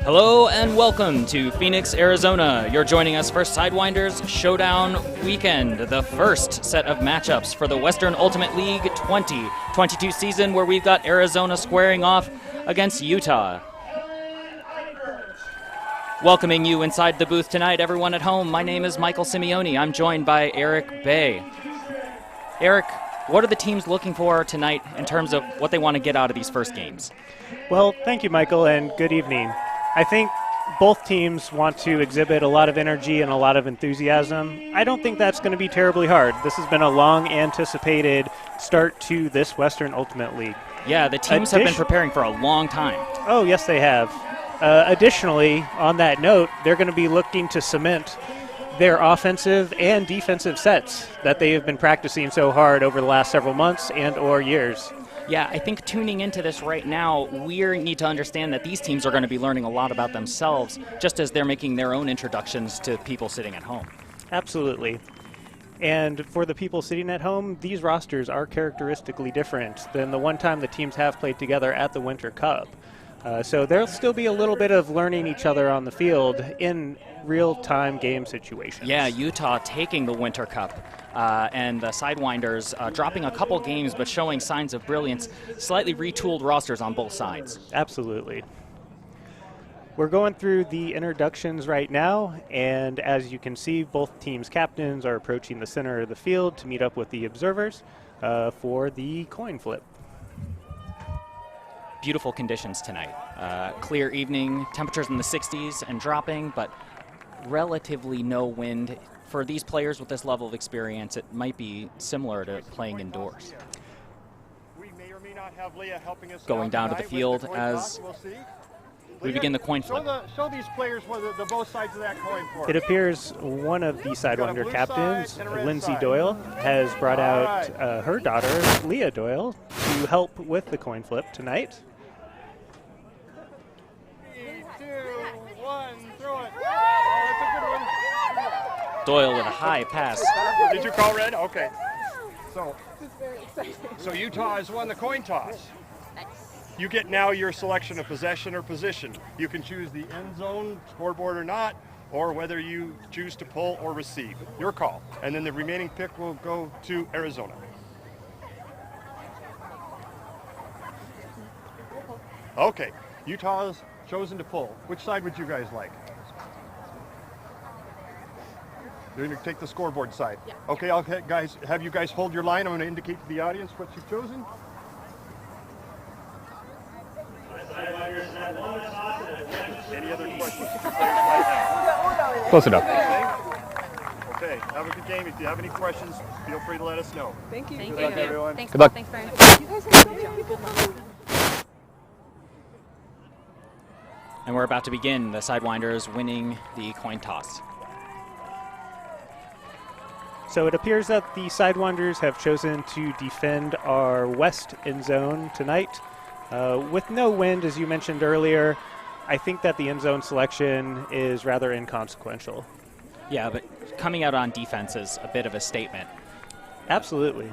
Hello and welcome to Phoenix, Arizona. You're joining us for Sidewinders Showdown Weekend, the first set of matchups for the Western Ultimate League 2022 season, where we've got Arizona squaring off against Utah. Welcoming you inside the booth tonight, everyone at home. My name is Michael Simeone. I'm joined by Eric Bay. Eric, what are the teams looking for tonight in terms of what they want to get out of these first games? Well, thank you, Michael, and good evening. I think both teams want to exhibit a lot of energy and a lot of enthusiasm. I don't think that's going to be terribly hard. This has been a long-anticipated start to this Western Ultimate League. Yeah, the teams have been preparing for a long time. Oh, yes, they have. Additionally, on that note, they're going to be looking to cement their offensive and defensive sets that they have been practicing so hard over the last several months and or years. Yeah, I think tuning into this right now, we need to understand that these teams are going to be learning a lot about themselves, just as they're making their own introductions to people sitting at home. Absolutely. And for the people sitting at home, these rosters are characteristically different than the one time the teams have played together at the Winter Cup. So there'll still be a little bit of learning each other on the field in real-time game situations. Yeah, Utah taking the Winter Cup. And the Sidewinders dropping a couple games but showing signs of brilliance, slightly retooled rosters on both sides. Absolutely. We're going through the introductions right now, and as you can see, both teams' captains are approaching the center of the field to meet up with the observers for the coin flip. Beautiful conditions tonight. Clear evening, temperatures in the 60s and dropping, but relatively no wind. For these players with this level of experience, it might be similar to playing indoors. We may or may not have Leah helping us going down to the field as we begin the coin flip. Show these players the both sides of that coin for us. It appears one of the Sidewinder captains, Lindsay Doyle, has brought out her daughter, Leah Doyle, to help with the coin flip tonight. 3, 2, 1, throw it. Oh, that's a good one. Doyle with a high pass. Did you call red? Okay. So Utah has won the coin toss. You get now your selection of possession or position. You can choose the end zone, scoreboard or not, or whether you choose to pull or receive. Your call. And then the remaining pick will go to Arizona. Okay. Utah's chosen to pull. Which side would you guys like? You're going to take the scoreboard side. Yeah. Okay, I'll have you guys hold your line. I'm going to indicate to the audience what you've chosen. Any other questions? Close enough. Okay, have a good game. If you have any questions, feel free to let us know. Thank you. Good luck, everyone. Thanks. Good luck. Thanks, Brian. You guys have so many people coming. And we're about to begin the Sidewinders winning the coin toss. So it appears that the Sidewinders have chosen to defend our west end zone tonight. With no wind, as you mentioned earlier, I think that the end zone selection is rather inconsequential. Yeah, but coming out on defense is a bit of a statement. Absolutely.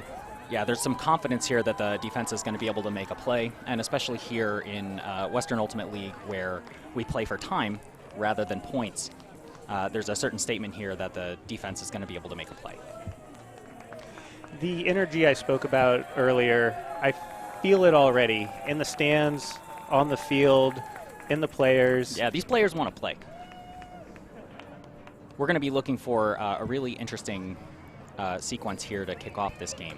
Yeah, there's some confidence here that the defense is going to be able to make a play, and especially here in Western Ultimate League where we play for time rather than points. There's a certain statement here that the defense is going to be able to make a play. The energy I spoke about earlier, I feel it already in the stands, on the field, in the players. Yeah, these players want to play. We're going to be looking for a really interesting sequence here to kick off this game,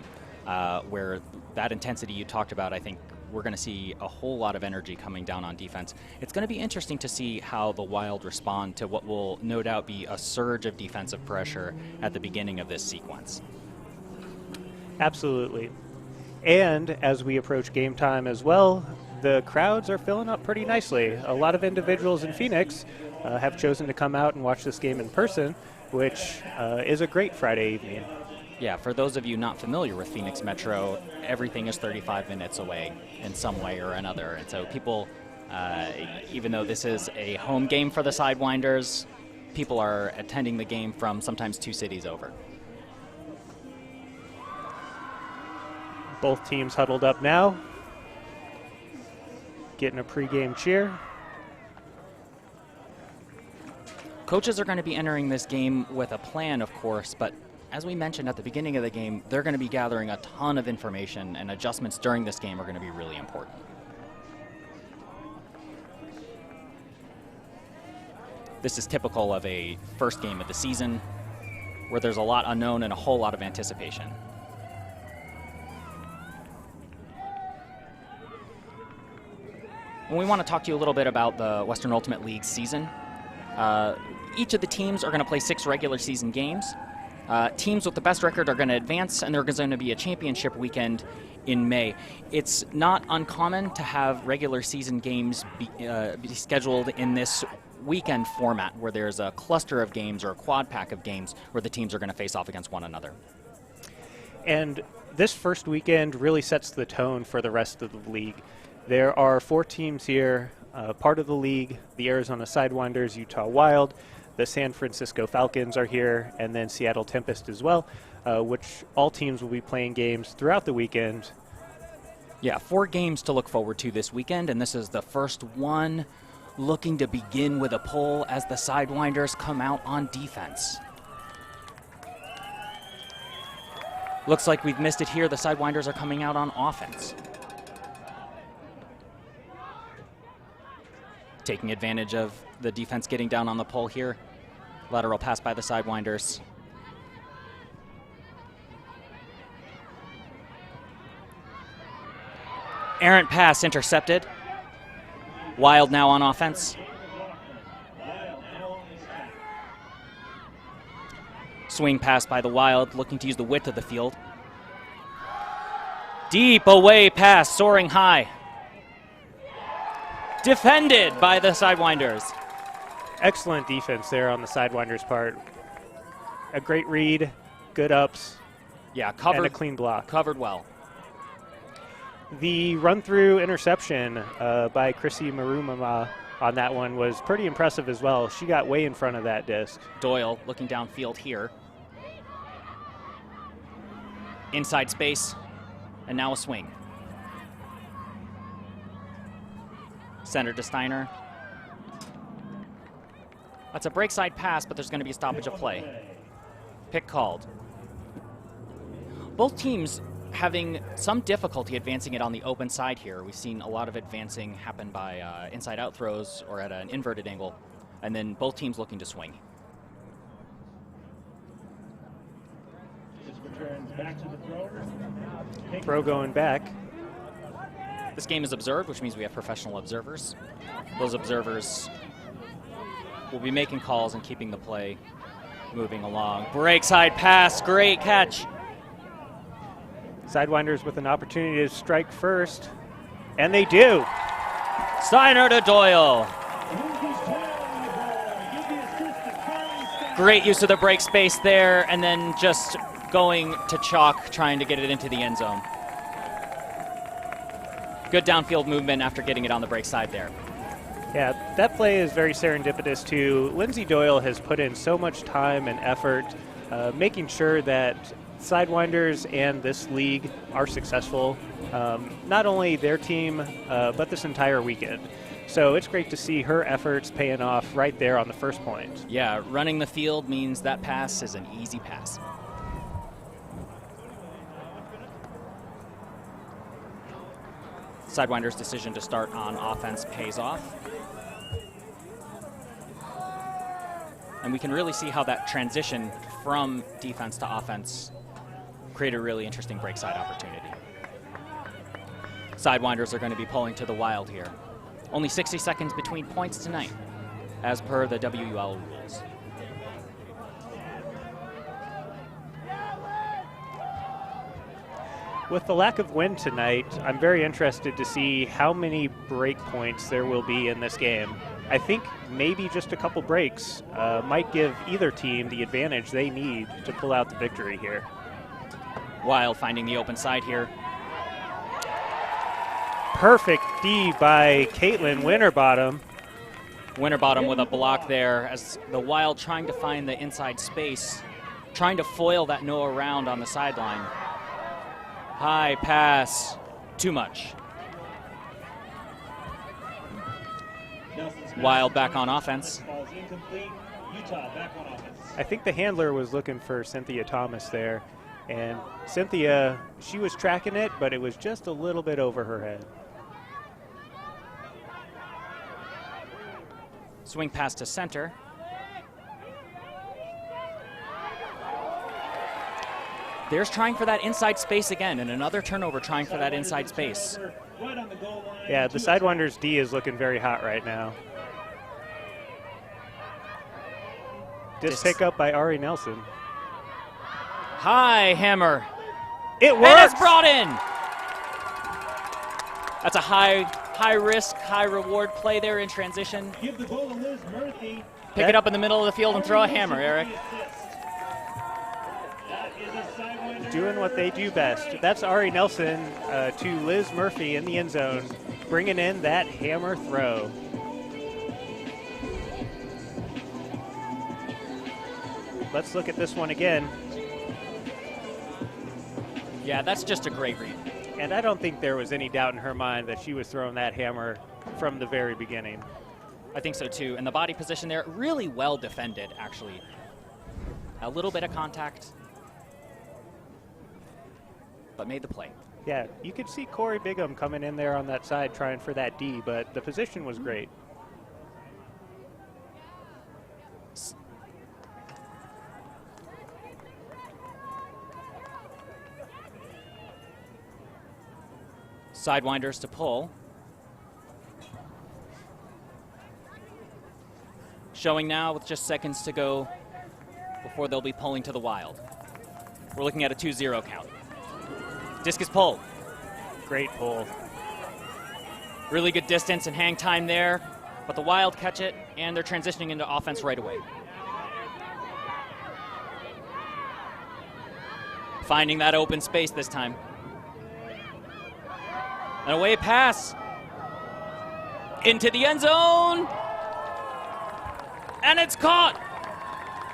where that intensity you talked about, I think we're going to see a whole lot of energy coming down on defense. It's going to be interesting to see how the Wild respond to what will no doubt be a surge of defensive pressure at the beginning of this sequence. Absolutely. And as we approach game time as well, the crowds are filling up pretty nicely. A lot of individuals in Phoenix have chosen to come out and watch this game in person, which is a great Friday evening. Yeah, for those of you not familiar with Phoenix Metro, everything is 35 minutes away in some way or another. And so people, even though this is a home game for the Sidewinders, people are attending the game from sometimes 2 cities over. Both teams huddled up now. getting a pregame cheer. Coaches are going to be entering this game with a plan, of course, but as we mentioned at the beginning of the game, they're going to be gathering a ton of information, and adjustments during this game are going to be really important. This is typical of a first game of the season where there's a lot unknown and a whole lot of anticipation. And we want to talk to you a little bit about the Western Ultimate League season. Each of the teams are going to play 6 regular season games. Teams with the best record are going to advance, and there's going to be a championship weekend in May. It's not uncommon to have regular season games be scheduled in this weekend format where there's a cluster of games or a quad pack of games where the teams are going to face off against one another. And this first weekend really sets the tone for the rest of the league. There are 4 teams here, part of the league: the Arizona Sidewinders, Utah Wild, the San Francisco Falcons are here, and then Seattle Tempest as well, which all teams will be playing games throughout the weekend. Yeah, 4 games to look forward to this weekend, and this is the first one looking to begin with a pull as the Sidewinders come out on defense. Looks like we've missed it here. The Sidewinders are coming out on offense. Taking advantage of the defense getting down on the pole here. Lateral pass by the Sidewinders. Errant pass intercepted. Wild now on offense. Swing pass by the Wild, looking to use the width of the field. Deep away pass, soaring high. Defended by the Sidewinders. Excellent defense there on the Sidewinders' part. A great read, good ups, Yeah, covered, and a clean block. covered well. The run-through interception by Chrissy Marumama on that one was pretty impressive as well. She got way in front of that disc. Doyle looking downfield here. Inside space, and now a swing. Center to Steiner. That's a break side pass, but there's going to be a stoppage of play. Pick called. Both teams having some difficulty advancing it on the open side here. We've seen a lot of advancing happen by inside out throws or at an inverted angle, and then both teams looking to swing. Throw going back. This game is observed, which means we have professional observers. Those observers will be making calls and keeping the play moving along. Break side pass, great catch. Sidewinders with an opportunity to strike first, and they do. Steiner to Doyle. Great use of the break space there, and then just going to chalk, trying to get it into the end zone. Good downfield movement after getting it on the break side there. Yeah, that play is very serendipitous too. Lindsay Doyle has put in so much time and effort making sure that Sidewinders and this league are successful. Not only their team, but this entire weekend. So it's great to see her efforts paying off right there on the first point. Yeah, running the field means that pass is an easy pass. Sidewinders' decision to start on offense pays off. And we can really see how that transition from defense to offense created a really interesting break side opportunity. Sidewinders are going to be pulling to the Wild here. Only 60 seconds between points tonight, as per the WUL rules. With the lack of wind tonight, I'm very interested to see how many break points there will be in this game. I think maybe just a couple breaks might give either team the advantage they need to pull out the victory here. Wild finding the open side here. Perfect D by Caitlin Winterbottom. Winterbottom with a block there as the Wild trying to find the inside space, trying to foil that no around on the sideline. High pass, too much. Wild back on offense. I think the handler was looking for Cynthia Thomas there. And Cynthia, she was tracking it, but it was just a little bit over her head. Swing pass to center. There's trying for that inside space again, and another turnover trying for that inside space. Yeah, the Sidewinders D is looking very hot right now. Disc pick up by Ari Nelson. High hammer. It works! And it's brought in! That's a high risk, high reward play there in transition. Give the ball to Liz Murphy. Pick it up in the middle of the field and throw a hammer, Eric. Doing what they do best. That's Ari Nelson to Liz Murphy in the end zone, bringing in that hammer throw. Let's look at this one again. Yeah, that's just a great read. And I don't think there was any doubt in her mind that she was throwing that hammer from the very beginning. I think so too. And the body position there, really well defended, actually. A little bit of contact, but made the play. Yeah, you could see Corey Bigham coming in there on that side trying for that D, but the position was great. Sidewinders to pull. Showing now with just seconds to go before they'll be pulling to the Wild. We're looking at a 2-0 count. Disc is pulled. Great pull. Really good distance and hang time there, but the Wild catch it, and they're transitioning into offense right away. Finding that open space this time. An away pass into the end zone, and it's caught.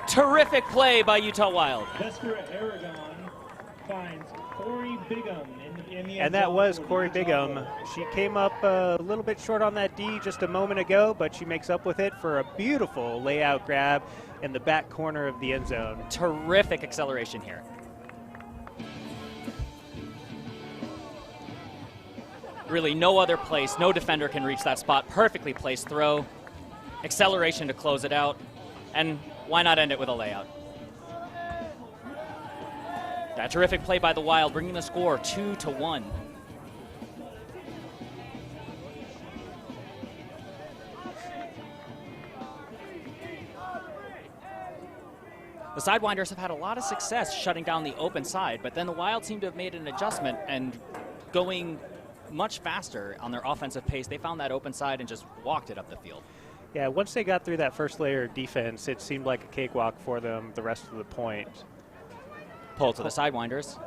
Terrific play by Utah Wild. Vesper Aragon finds Corey Bigham in the and that was Corey Bigham. She came up a little bit short on that D just a moment ago, but she makes up with it for a beautiful layout grab in the back corner of the end zone. Terrific acceleration here. Really no other place, no defender can reach that spot. Perfectly placed throw, acceleration to close it out, and why not end it with a layout? That terrific play by the Wild, bringing the score 2-1. The Sidewinders have had a lot of success shutting down the open side, but then the Wild seem to have made an adjustment and going much faster on their offensive pace. They found that open side and just walked it up the field. Yeah, once they got through that first layer of defense, it seemed like a cakewalk for them the rest of the point. Pull to the Sidewinders.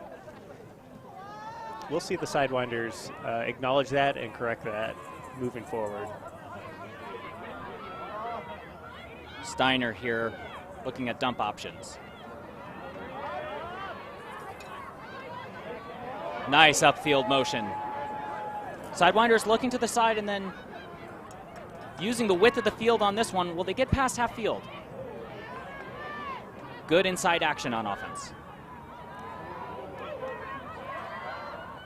We'll see the Sidewinders acknowledge that and correct that moving forward. Steiner here looking at dump options. Nice upfield motion. Sidewinders looking to the side and then using the width of the field on this one. Will they get past half field? Good inside action on offense.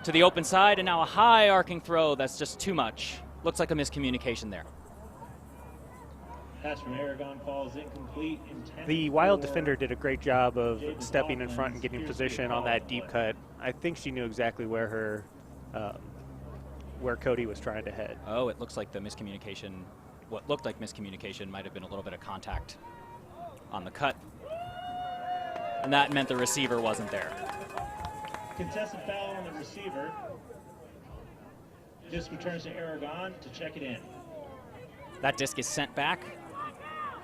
To the open side, and now a high arcing throw that's just too much. Looks like a miscommunication there. Pass from Aragon falls incomplete. The Wild defender did a great job of stepping in front and getting position on that deep cut. I think she knew exactly where her where Cody was trying to head. Oh, it looks like the miscommunication, what looked like miscommunication might have been a little bit of contact on the cut. And that meant the receiver wasn't there. Contested foul on the receiver. Disc returns to Aragon to check it in. That disc is sent back.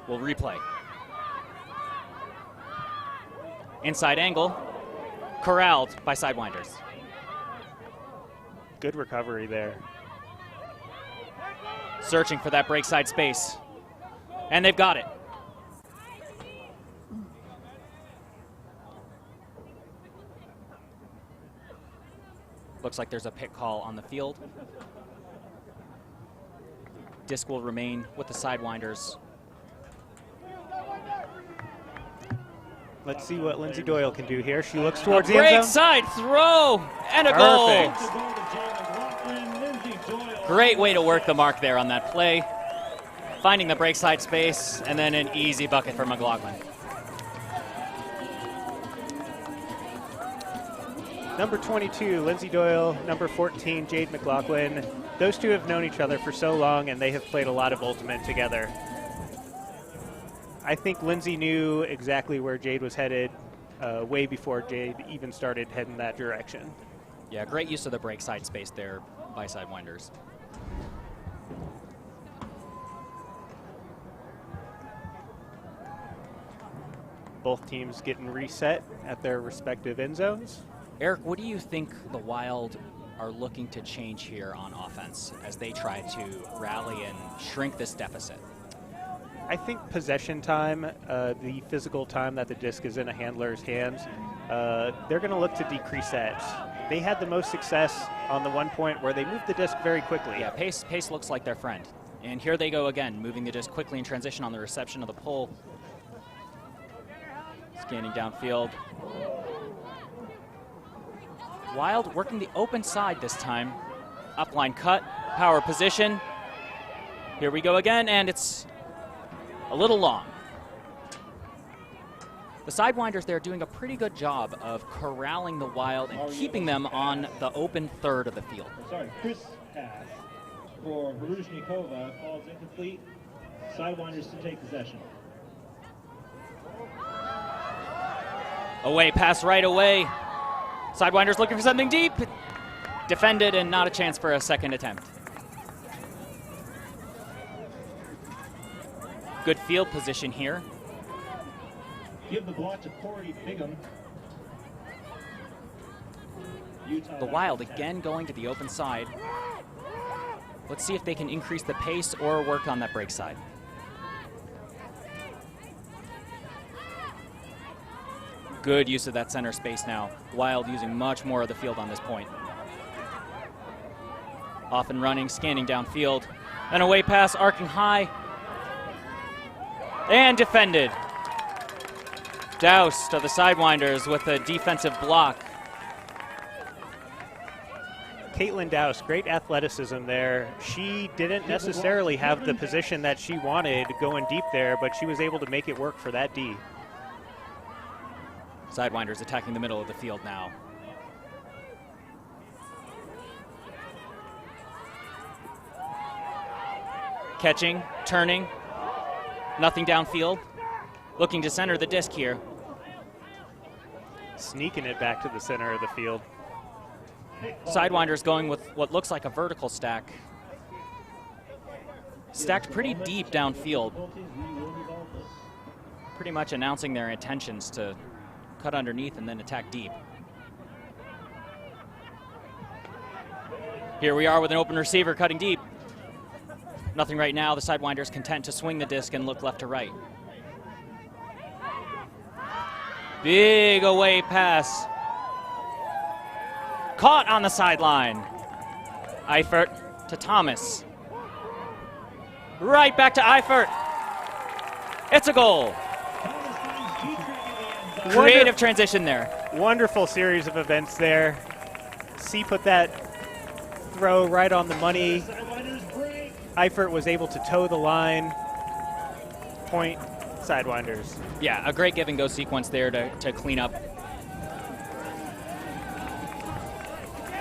We'll replay. Inside angle, corralled by Sidewinders. Good recovery there. Searching for that break side space. And they've got it. Looks like there's a pick call on the field. Disc will remain with the Sidewinders. Let's see what Lindsay Doyle can do here. She looks towards the Break end zone. side throw and a Perfect. goal. Great way to work the mark there on that play. Finding the break side space and then an easy bucket for McLaughlin. Number 22, Lindsay Doyle. Number 14, Jade McLaughlin. Those two have known each other for so long, and they have played a lot of Ultimate together. I think Lindsay knew exactly where Jade was headed way before Jade even started heading that direction. Yeah, great use of the break side space there by Sidewinders. Both teams getting reset at their respective end zones. Eric, what do you think the Wild are looking to change here on offense as they try to rally and shrink this deficit? I think possession time, the physical time that the disc is in a handler's hands, they're going to look to decrease that. They had the most success on the one point where they moved the disc very quickly. Yeah, pace looks like their friend. And here they go again, moving the disc quickly in transition on the reception of the pull. Scanning downfield. Wild working the open side this time. Upline cut, power position. Here we go again, and it's a little long. The Sidewinders there doing a pretty good job of corralling the Wild and keeping them on the open third of the field. Sorry, Chris pass for Varuzhnikova falls incomplete. Sidewinders to take possession. Away pass right away. Sidewinders looking for something deep. Defended and not a chance for a second attempt. Good field position here. Give the block to Corey Bigham. The Wild again going to the open side. Let's see if they can increase the pace or work on that break side. Good use of that center space now. Wild using much more of the field on this point. Off and running, scanning downfield. An away pass, arcing high. And defended. Doused of the Sidewinders with a defensive block. Caitlin Douse, great athleticism there. She didn't necessarily have the position that she wanted going deep there, but she was able to make it work for that D. Sidewinders attacking the middle of the field now. Catching, turning, nothing downfield. Looking to center the disc here. Sneaking it back to the center of the field. Sidewinders going with what looks like a vertical stack. Stacked pretty deep downfield. Pretty much announcing their intentions to cut underneath and then attack deep. Here we are with an open receiver cutting deep. Nothing right now. The Sidewinders content to swing the disc and look left to right. Big away pass. Caught on the sideline. Eifert to Thomas. Right back to Eifert. It's a goal. Creative transition there. Wonderful series of events there. C put that throw right on the money. Eifert was able to toe the line. Point, Sidewinders. Yeah, a great give and go sequence there to clean up.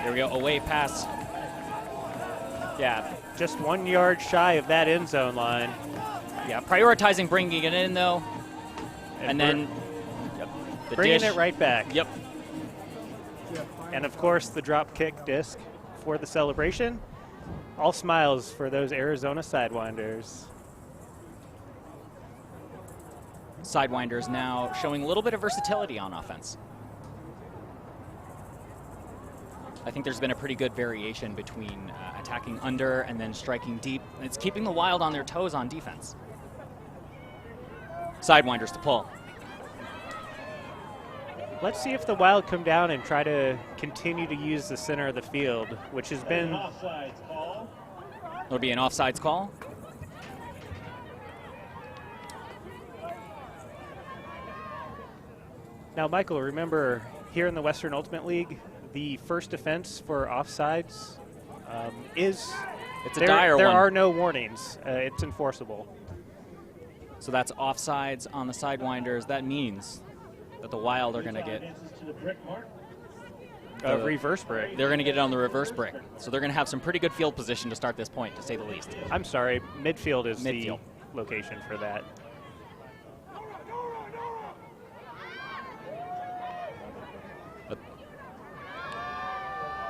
Here we go, away pass. Yeah. Just 1 yard shy of that end zone line. Yeah, prioritizing bringing it in though. And then the bringing dish. it right back. Yep. And of course the drop kick disc for the celebration. All smiles for those Arizona Sidewinders. Sidewinders now showing a little bit of versatility on offense. I think there's been a pretty good variation between attacking under and then striking deep. It's keeping the Wild on their toes on defense. Sidewinders to pull. Let's see if the Wild come down and try to continue to use the center of the field, which has been... Offsides call. It'll be an offsides call. Now, Michael, remember here in the Western Ultimate League, the first defense for offsides is it's a dire there one. are no warnings. It's enforceable. So that's offsides on the Sidewinders. That means that the Wild are going to get a reverse brick. They're going to get it on the reverse brick. So they're going to have some pretty good field position to start this point, to say the least. I'm sorry, midfield is Midfield. the location for that.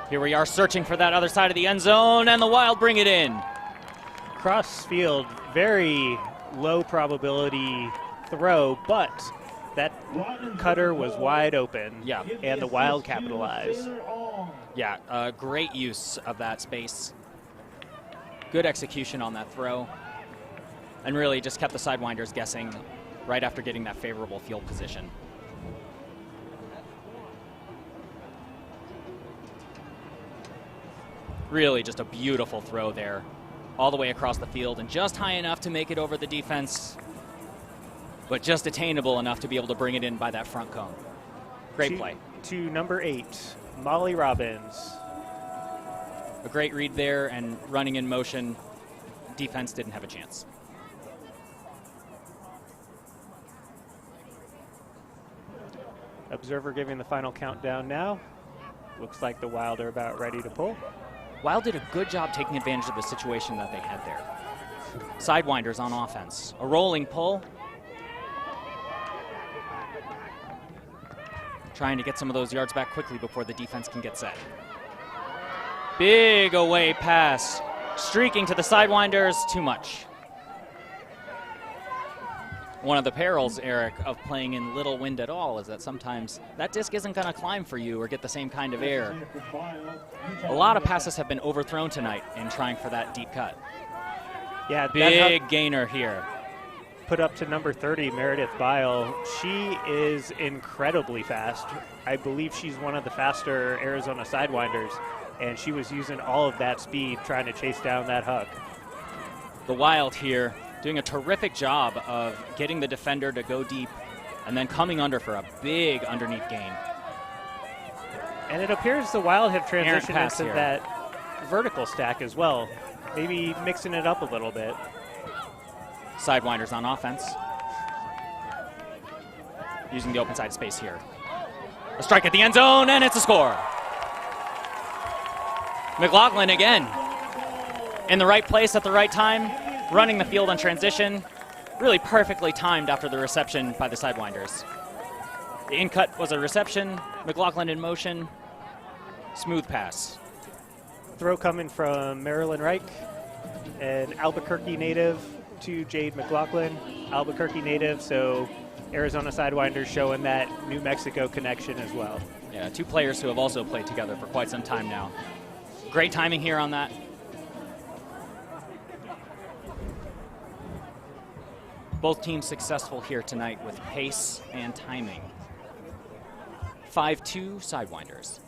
Here we are searching for that other side of the end zone, and the Wild bring it in. Cross field, very low probability throw, but that cutter was wide open. Yeah. And the Wild capitalized. Yeah, great use of that space. Good execution on that throw. And really just kept the Sidewinders guessing right after getting that favorable field position. Really just a beautiful throw there, all the way across the field and just high enough to make it over the defense, but just attainable enough to be able to bring it in by that front cone. Great play. To number 8, Molly Robbins. A great read there and running in motion. Defense didn't have a chance. Observer giving the final countdown now. Looks like the Wild are about ready to pull. Wild did a good job taking advantage of the situation that they had there. Sidewinders on offense. A rolling pull. Trying to get some of those yards back quickly before the defense can get set. Big away pass. Streaking to the Sidewinders, too much. One of the perils, Eric, of playing in little wind at all is that sometimes that disc isn't going to climb for you or get the same kind of air. A lot of passes have been overthrown tonight in trying for that deep cut. Yeah, big gainer here. Put up to number 30, Meredith Bile. She is incredibly fast. I believe she's one of the faster Arizona Sidewinders, and she was using all of that speed trying to chase down that huck. The Wild here doing a terrific job of getting the defender to go deep and then coming under for a big underneath gain. And it appears the Wild have transitioned into here. that vertical stack as well, maybe mixing it up a little bit. Sidewinders on offense. Using the open side space here. A strike at the end zone, and it's a score. McLaughlin again in the right place at the right time, running the field on transition. Really perfectly timed after the reception by the Sidewinders. The in-cut was a reception. McLaughlin in motion. Smooth pass. Throw coming from Marilyn Reich, an Albuquerque native to Jade McLaughlin. Albuquerque native, so Arizona Sidewinders showing that New Mexico connection as well. Yeah, two players who have also played together for quite some time now. Great timing here on that. Both teams successful here tonight with pace and timing. 5-2 Sidewinders.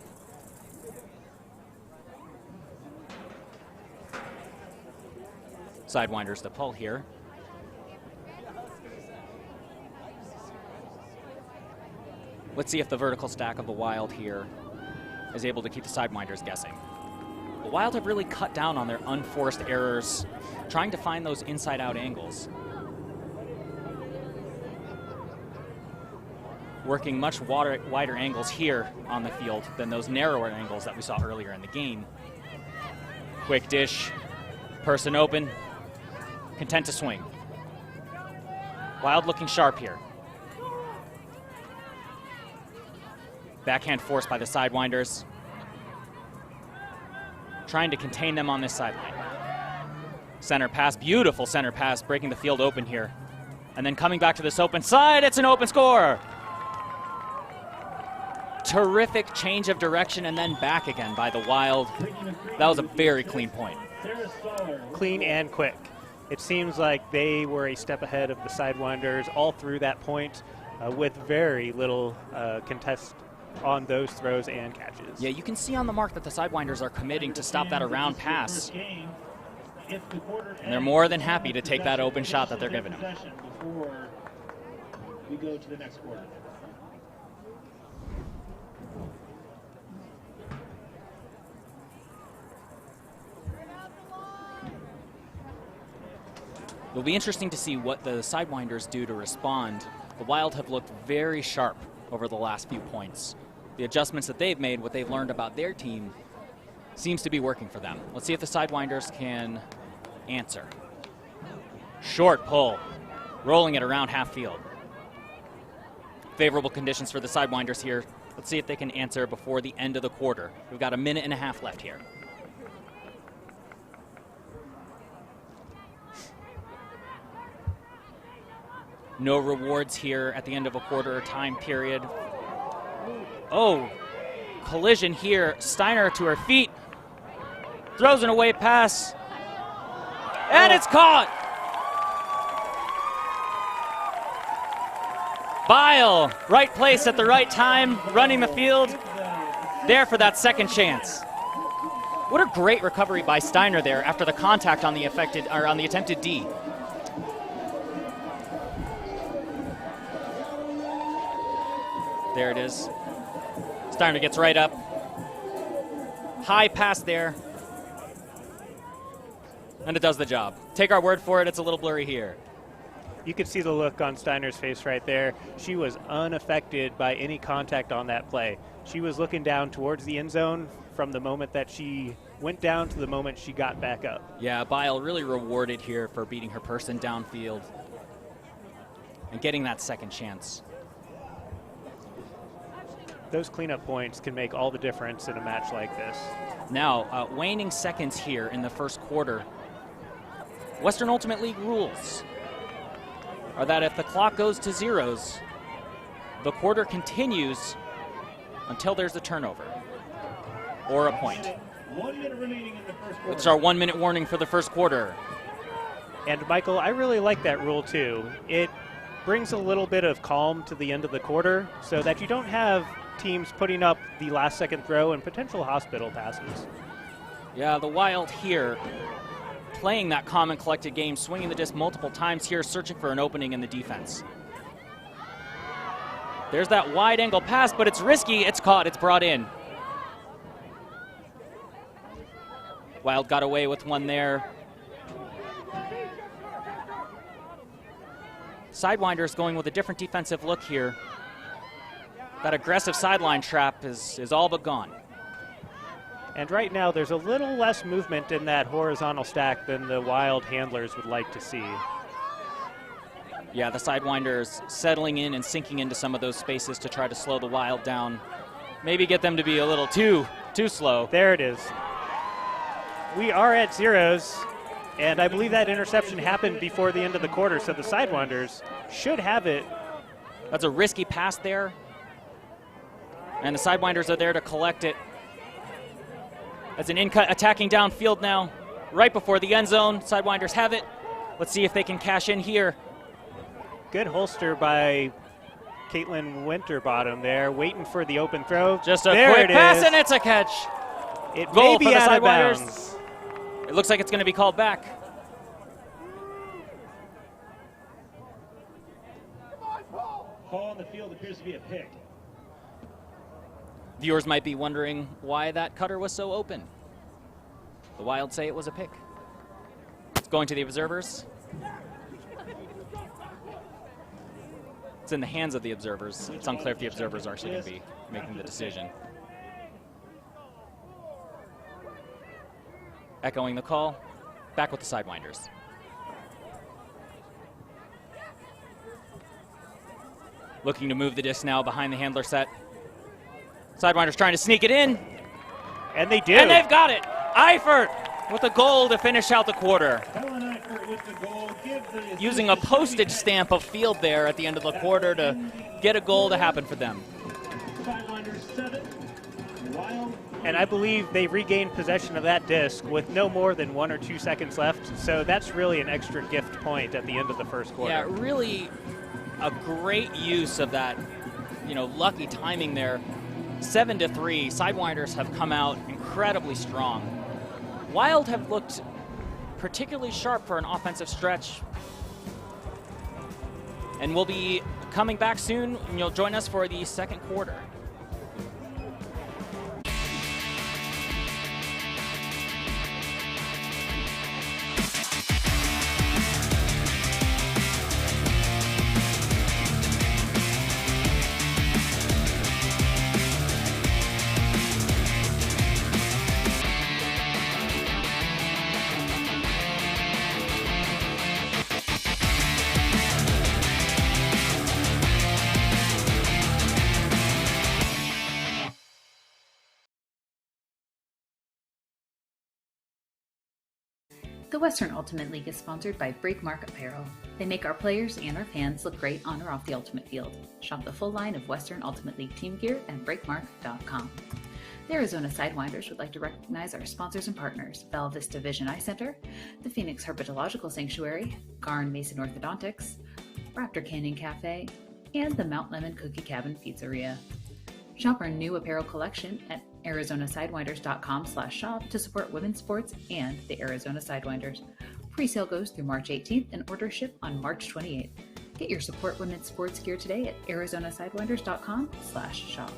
Sidewinders to pull here. Let's see if the vertical stack of the Wild here is able to keep the Sidewinders guessing. The Wild have really cut down on their unforced errors, trying to find those inside-out angles. Working much wider angles here on the field than those narrower angles that we saw earlier in the game. Quick dish, person open, content to swing. Wild looking sharp here. Backhand force by the Sidewinders. Trying to contain them on this sideline. Center pass, beautiful center pass, breaking the field open here. And then coming back to this open side, it's an open score. Terrific change of direction and then back again by the Wild. That was a very clean point. Clean and quick. It seems like they were a step ahead of the Sidewinders all through that point with very little contest on those throws and catches. Yeah, you can see on the mark that the Sidewinders are committing to stop that around pass. And they're more than happy to take that open shot that they're giving them. Before we go to the next quarter. It'll be interesting to see what the Sidewinders do to respond. The Wild have looked very sharp over the last few points. The adjustments that they've made, what they've learned about their team, seems to be working for them. Let's see if the Sidewinders can answer. Short pull, rolling it around half field. Favorable conditions for the Sidewinders here. Let's see if they can answer before the end of the quarter. We've got a minute and a half left here. No rewards here at the end of a quarter time period. Oh, collision here. Steiner to her feet. Throws an away pass. And it's caught. Bile, right place at the right time, running the field. There for that second chance. What a great recovery by Steiner there after the contact on the attempted D. There it is. Steiner gets right up. High pass there. And it does the job. Take our word for it, it's a little blurry here. You could see the look on Steiner's face right there. She was unaffected by any contact on that play. She was looking down towards the end zone from the moment that she went down to the moment she got back up. Yeah, Bile really rewarded here for beating her person downfield and getting that second chance. Those cleanup points can make all the difference in a match like this. Now, waning seconds here in the first quarter. Western Ultimate League rules are that if the clock goes to zeros, the quarter continues until there's a turnover or a point. 1 minute remaining in the first quarter. It's our 1 minute warning for the first quarter. And Michael, I really like that rule too. It brings a little bit of calm to the end of the quarter so that you don't have teams putting up the last second throw and potential hospital passes. Yeah, the Wild here playing that calm and collected game, swinging the disc multiple times here, searching for an opening in the defense. There's that wide angle pass, but it's risky. It's caught. It's brought in. Wild got away with one there. Sidewinders going with a different defensive look here. That aggressive sideline trap is all but gone. And right now, there's a little less movement in that horizontal stack than the Wild handlers would like to see. Yeah, the Sidewinders settling in and sinking into some of those spaces to try to slow the Wild down. Maybe get them to be a little too slow. There it is. We are at zeros, and I believe that interception happened before the end of the quarter, so the Sidewinders should have it. That's a risky pass there. And the Sidewinders are there to collect it. That's an in-cut attacking downfield now, right before the end zone. Sidewinders have it. Let's see if they can cash in here. Good holster by Caitlin Winterbottom there, waiting for the open throw. Just a there quick pass, and it's a catch. It Goal may be for the out of Sidewinders. bounds. It looks like it's going to be called back. Call on the field appears to be a pick. Viewers might be wondering why that cutter was so open. The Wild say it was a pick. It's going to the observers. It's in the hands of the observers. It's unclear if the observers are actually going to be making the decision. Echoing the call, back with the Sidewinders. Looking to move the disc now behind the handler set. Sidewinders trying to sneak it in. And they do. And they've got it. Eifert with a goal to finish out the quarter. Ellen Eifert with the goal. Using a postage stamp of field there at the end of the quarter to get a goal to happen for them. Sidewinders 7, Wild. And I believe they regained possession of that disc with no more than 1 or 2 seconds left. So that's really an extra gift point at the end of the first quarter. Yeah, really a great use of that, lucky timing there. 7-3, Sidewinders have come out incredibly strong. Wild have looked particularly sharp for an offensive stretch. And we'll be coming back soon, and you'll join us for the second quarter. The Western Ultimate League is sponsored by Breakmark Apparel. They make our players and our fans look great on or off the Ultimate Field. Shop the full line of Western Ultimate League team gear at breakmark.com. The Arizona Sidewinders would like to recognize our sponsors and partners: Bella Vista Vision Eye Center, the Phoenix Herpetological Sanctuary, Garn Mason Orthodontics, Raptor Canyon Cafe, and the Mount Lemon Cookie Cabin Pizzeria. Shop our new apparel collection at arizonasidewinders.com/shop to support women's sports and the Arizona Sidewinders. Pre-sale goes through March 18th and orders ship on March 28th. Get your support women's sports gear today at arizonasidewinders.com/shop.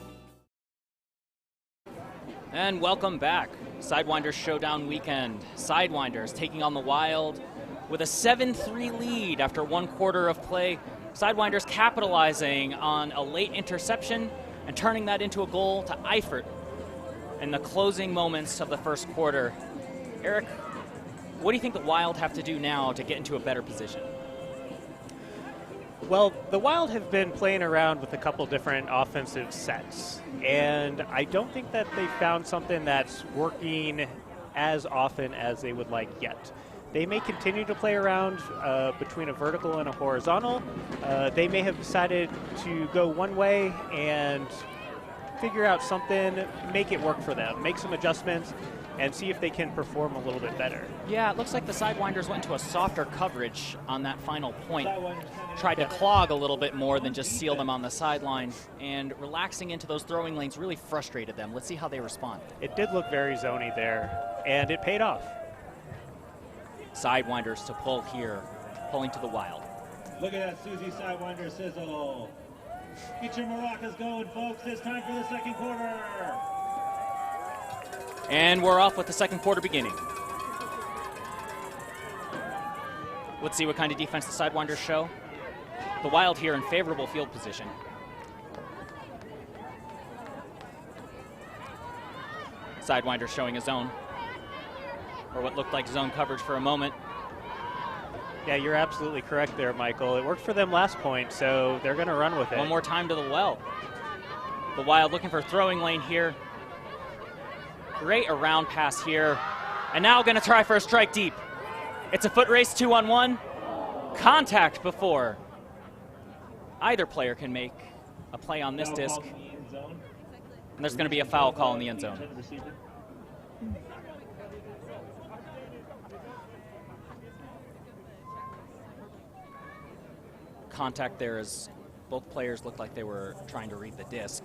And welcome back. Sidewinders Showdown Weekend. Sidewinders taking on the Wild with a 7-3 lead after 1 quarter of play. Sidewinders capitalizing on a late interception and turning that into a goal to Eifert in the closing moments of the first quarter. Eric, what do you think the Wild have to do now to get into a better position? Well, the Wild have been playing around with a couple different offensive sets, and I don't think that they found something that's working as often as they would like yet. They may continue to play around between a vertical and a horizontal. They may have decided to go one way and figure out something, make it work for them, make some adjustments, and see if they can perform a little bit better. Yeah, it looks like the Sidewinders went into a softer coverage on that final point. Tried to clog a little bit more than just seal them on the sideline, and relaxing into those throwing lanes really frustrated them. Let's see how they respond. It did look very zony there, and it paid off. Sidewinders to pull here, pulling to the Wild. Look at that Susie Sidewinder sizzle. Get your maracas going, folks. It's time for the second quarter. And we're off with the second quarter beginning. Let's see what kind of defense the Sidewinders show. The Wild here in favorable field position. Sidewinders showing a zone, or what looked like zone coverage for a moment. Yeah, you're absolutely correct there, Michael. It worked for them last point, so they're going to run with it. One more time to the well. The Wild looking for a throwing lane here. Great around pass here. And now going to try for a strike deep. It's a foot race, 2-on-1. Contact before either player can make a play on this disc. And there's going to be a foul call in the end zone. Contact there as both players looked like they were trying to read the disc.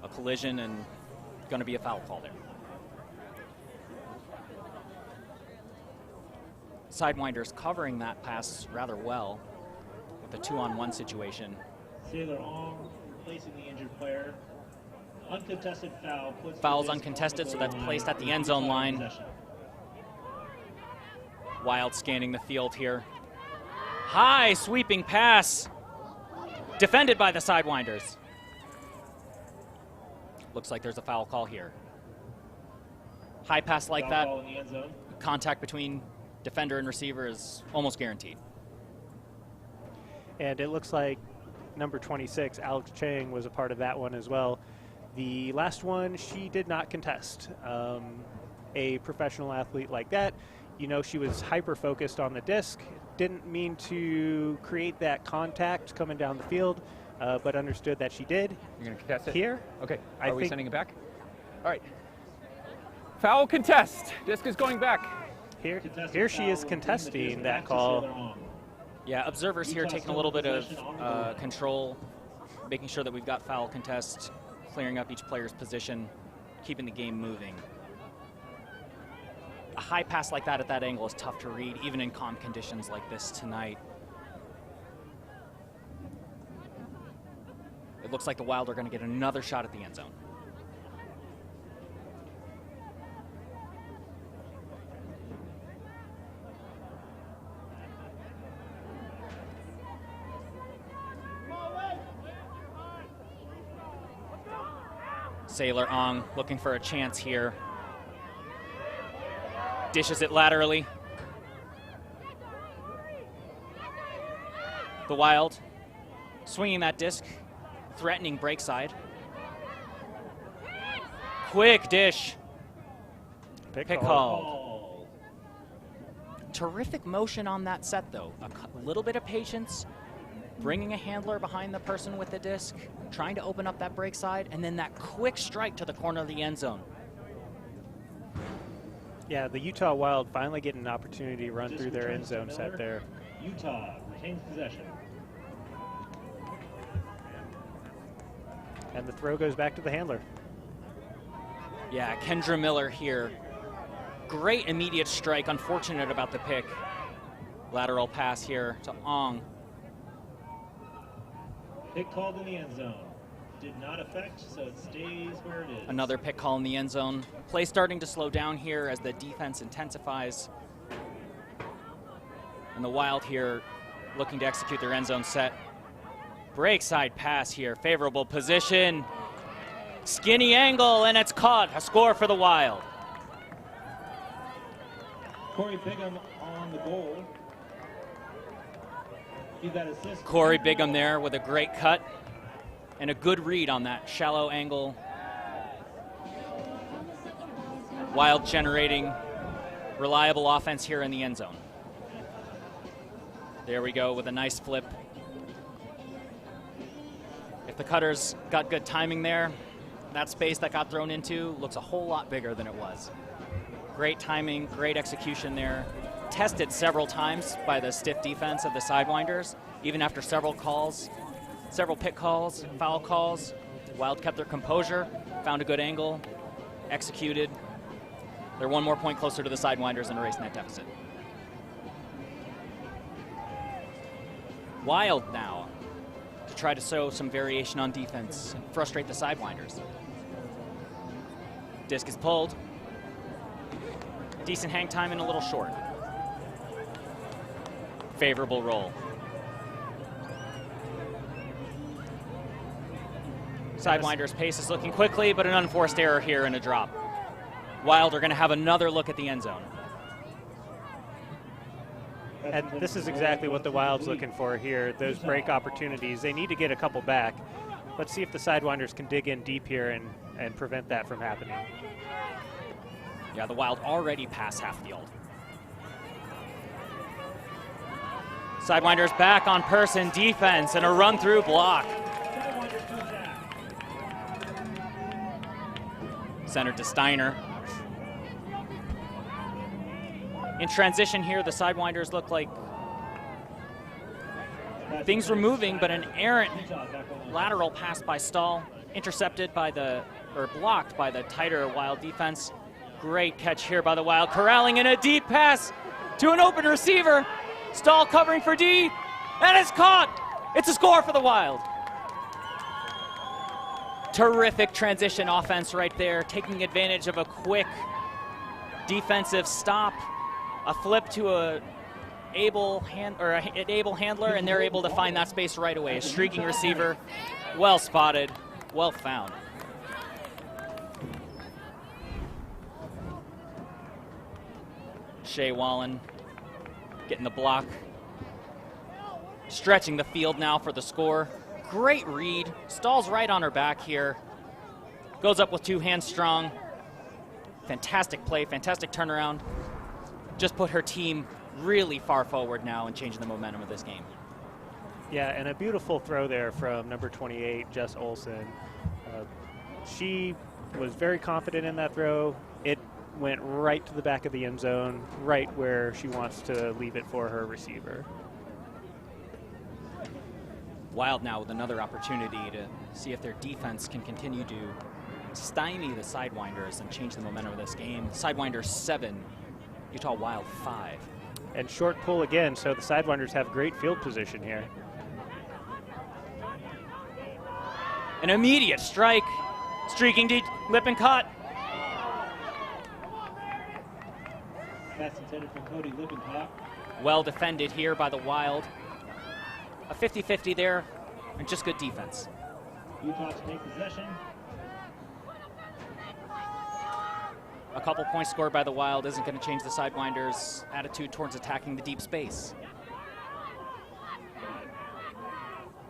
A collision and going to be a foul call there. Sidewinders covering that pass rather well with a 2-on-1 situation. Sailor Ong placing the injured player. Uncontested foul. Foul's uncontested, so that's placed at the end zone line. Wild scanning the field here. High sweeping pass. Defended by the Sidewinders. Looks like there's a foul call here. High pass like that, contact between defender and receiver is almost guaranteed. And it looks like number 26, Alex Chang, was a part of that one as well. The last one, she did not contest. A professional athlete like that, you know, she was hyper-focused on the disc, didn't mean to create that contact coming down the field, but understood that she did. You're going to contest it? Here? Okay. Are we sending it back? All right. Foul contest. Disc is going back. Here she is contesting that call. Yeah, observers here taking a little bit of control, making sure that we've got foul contest, clearing up each player's position, keeping the game moving. A high pass like that at that angle is tough to read, even in calm conditions like this tonight. It looks like the Wild are going to get another shot at the end zone. Sailor Ong looking for a chance here. Dishes it laterally. The Wild swinging that disc, threatening break side. Quick dish. Pick called. terrific motion on that set, though. A little bit of patience, bringing a handler behind the person with the disc, trying to open up that break side, and then that quick strike to the corner of the end zone. Yeah, the Utah Wild finally getting an opportunity to run through their end zone set there. Utah retains possession. And the throw goes back to the handler. Yeah, Kendra Miller here. Great immediate strike, unfortunate about the pick. Lateral pass here to Ong. Pick called in the end zone. Did not affect, so it stays where it is. Another pick call in the end zone. Play starting to slow down here as the defense intensifies. And the Wild here looking to execute their end zone set. Break side pass here, favorable position. Skinny angle, and it's caught. A score for the Wild. Corey Bigham on the goal. Give that assist. Corey Bigham there with a great cut and a good read on that shallow angle. Wild generating reliable offense here in the end zone. There we go with a nice flip. If the Cutters got good timing there, that space that got thrown into looks a whole lot bigger than it was. Great timing, great execution there. Tested several times by the stiff defense of the Sidewinders, even after several calls, several pick calls, foul calls. Wild kept their composure, found a good angle, executed. They're one more point closer to the Sidewinders and erasing that deficit. Wild now to try to show some variation on defense and frustrate the Sidewinders. Disc is pulled. Decent hang time and a little short. Favorable roll. Sidewinders' pace is looking quickly, but an unforced error here and a drop. Wild are going to have another look at the end zone. And this is exactly what the Wild's looking for here, those break opportunities. They need to get a couple back. Let's see if the Sidewinders can dig in deep here and prevent that from happening. Yeah, the Wild already past half field. Sidewinders back on person defense and a run-through block. Center to Steiner. In transition here, the Sidewinders look like things were moving, but an errant lateral pass by Stahl, intercepted by or blocked by the tighter Wild defense. Great catch here by the Wild, corralling in a deep pass to an open receiver. Stahl covering for D, and it's caught. It's a score for the Wild. Terrific transition offense right there, taking advantage of a quick defensive stop, a flip to an able handler, and they're able to find that space right away. A streaking receiver, well spotted, well found. Shea Wallen getting the block. Stretching the field now for the score. Great read. Stahl's right on her back here. Goes up with two hands strong. Fantastic play, fantastic turnaround. Just put her team really far forward now and changing the momentum of this game. Yeah, and a beautiful throw there from number 28, Jess Olson. She was very confident in that throw. It went right to the back of the end zone, right where she wants to leave it for her receiver. Wild now with another opportunity to see if their defense can continue to stymie the Sidewinders and change the momentum of this game. Sidewinders 7, Utah Wild 5. And short pull again, so the Sidewinders have great field position here. An immediate strike, streaking deep, lip and caught. That's intended for Cody Lippincott. Well defended here by the Wild. A 50-50 there, and just good defense. Utah to take possession. A couple points scored by the Wild isn't going to change the Sidewinders' attitude towards attacking the deep space.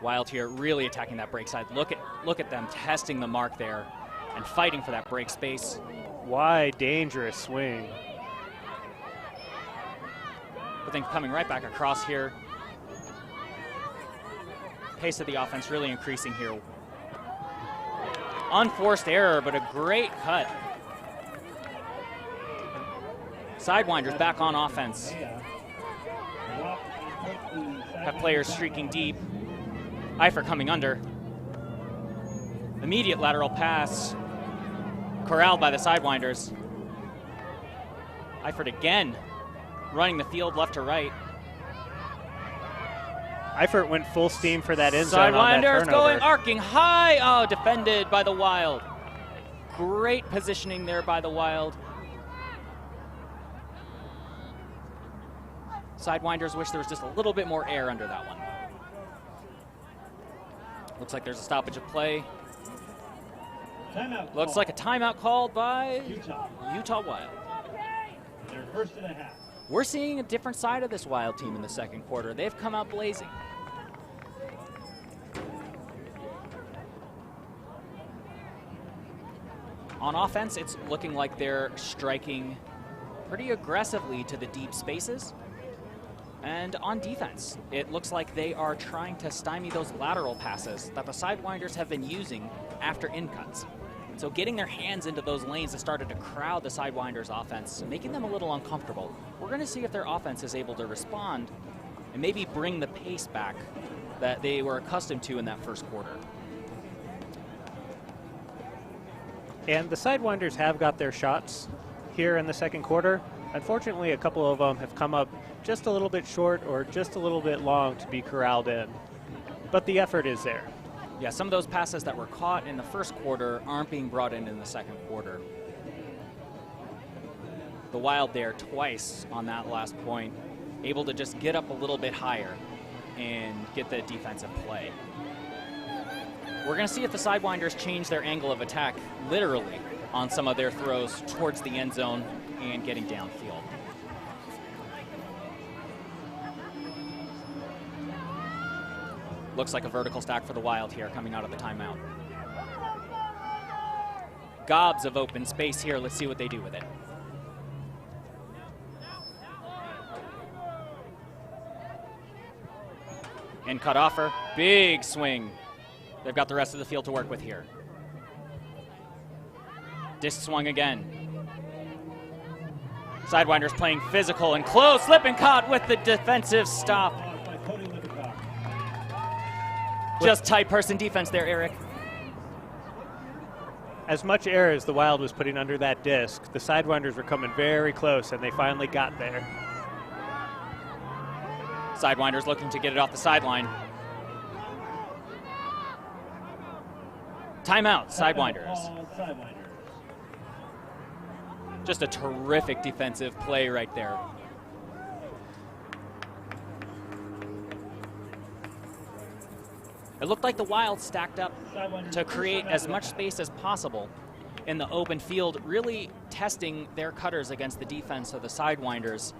Wild here really attacking that break side. Look at them testing the mark there and fighting for that break space. Wide, dangerous swing. But then coming right back across here. Pace of the offense really increasing here. Unforced error, but a great cut. Sidewinders back on offense. Have players streaking deep. Eifert coming under. Immediate lateral pass. Corralled by the Sidewinders. Eifert again running the field left to right. Eifert went full steam for that end zone on that Sidewinders turnover. going arcing high. Oh, defended by the Wild. Great positioning there by the Wild. Sidewinders wish there was just a little bit more air under that one. Looks like there's a stoppage of play. Timeout Looks call. like a timeout called by Utah. Wild. Their first and a half. We're seeing a different side of this Wild team in the second quarter. They've come out blazing. On offense, it's looking like they're striking pretty aggressively to the deep spaces. And on defense, it looks like they are trying to stymie those lateral passes that the Sidewinders have been using after in-cuts. So getting their hands into those lanes has started to crowd the Sidewinders' offense, making them a little uncomfortable. We're going to see if their offense is able to respond and maybe bring the pace back that they were accustomed to in that first quarter. And the Sidewinders have got their shots here in the second quarter. Unfortunately, a couple of them have come up just a little bit short or just a little bit long to be corralled in. But the effort is there. Yeah, some of those passes that were caught in the first quarter aren't being brought in the second quarter. The Wild there twice on that last point, able to just get up a little bit higher and get the defensive play. We're going to see if the Sidewinders change their angle of attack, literally, on some of their throws towards the end zone and getting downfield. Looks like a vertical stack for the Wild here coming out of the timeout. Gobs of open space here. Let's see what they do with it. In cut offer, big swing. They've got the rest of the field to work with here. Disc swung again. Sidewinders playing physical and close, slip and caught with the defensive stop. Just tight person defense there, Eric. As much air as the Wild was putting under that disc, the Sidewinders were coming very close, and they finally got there. Sidewinders looking to get it off the sideline. Timeout, Sidewinders. Just a terrific defensive play right there. It looked like the Wild stacked up to create as much space as possible in the open field, really testing their cutters against the defense of the Sidewinders.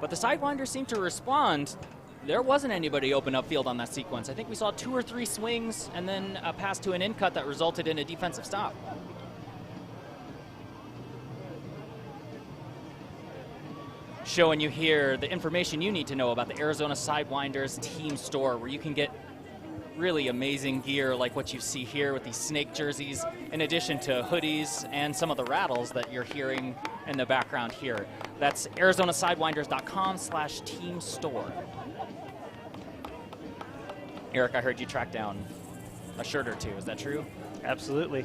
But the Sidewinders seemed to respond. There wasn't anybody open upfield on that sequence. I think we saw 2 or 3 swings and then a pass to an in-cut that resulted in a defensive stop. Showing you here the information you need to know about the Arizona Sidewinders team store, where you can get really amazing gear like what you see here with these snake jerseys, in addition to hoodies and some of the rattles that you're hearing in the background here. That's ArizonaSidewinders.com/team store. Eric, I heard you track down a shirt or two. Is that true? Absolutely.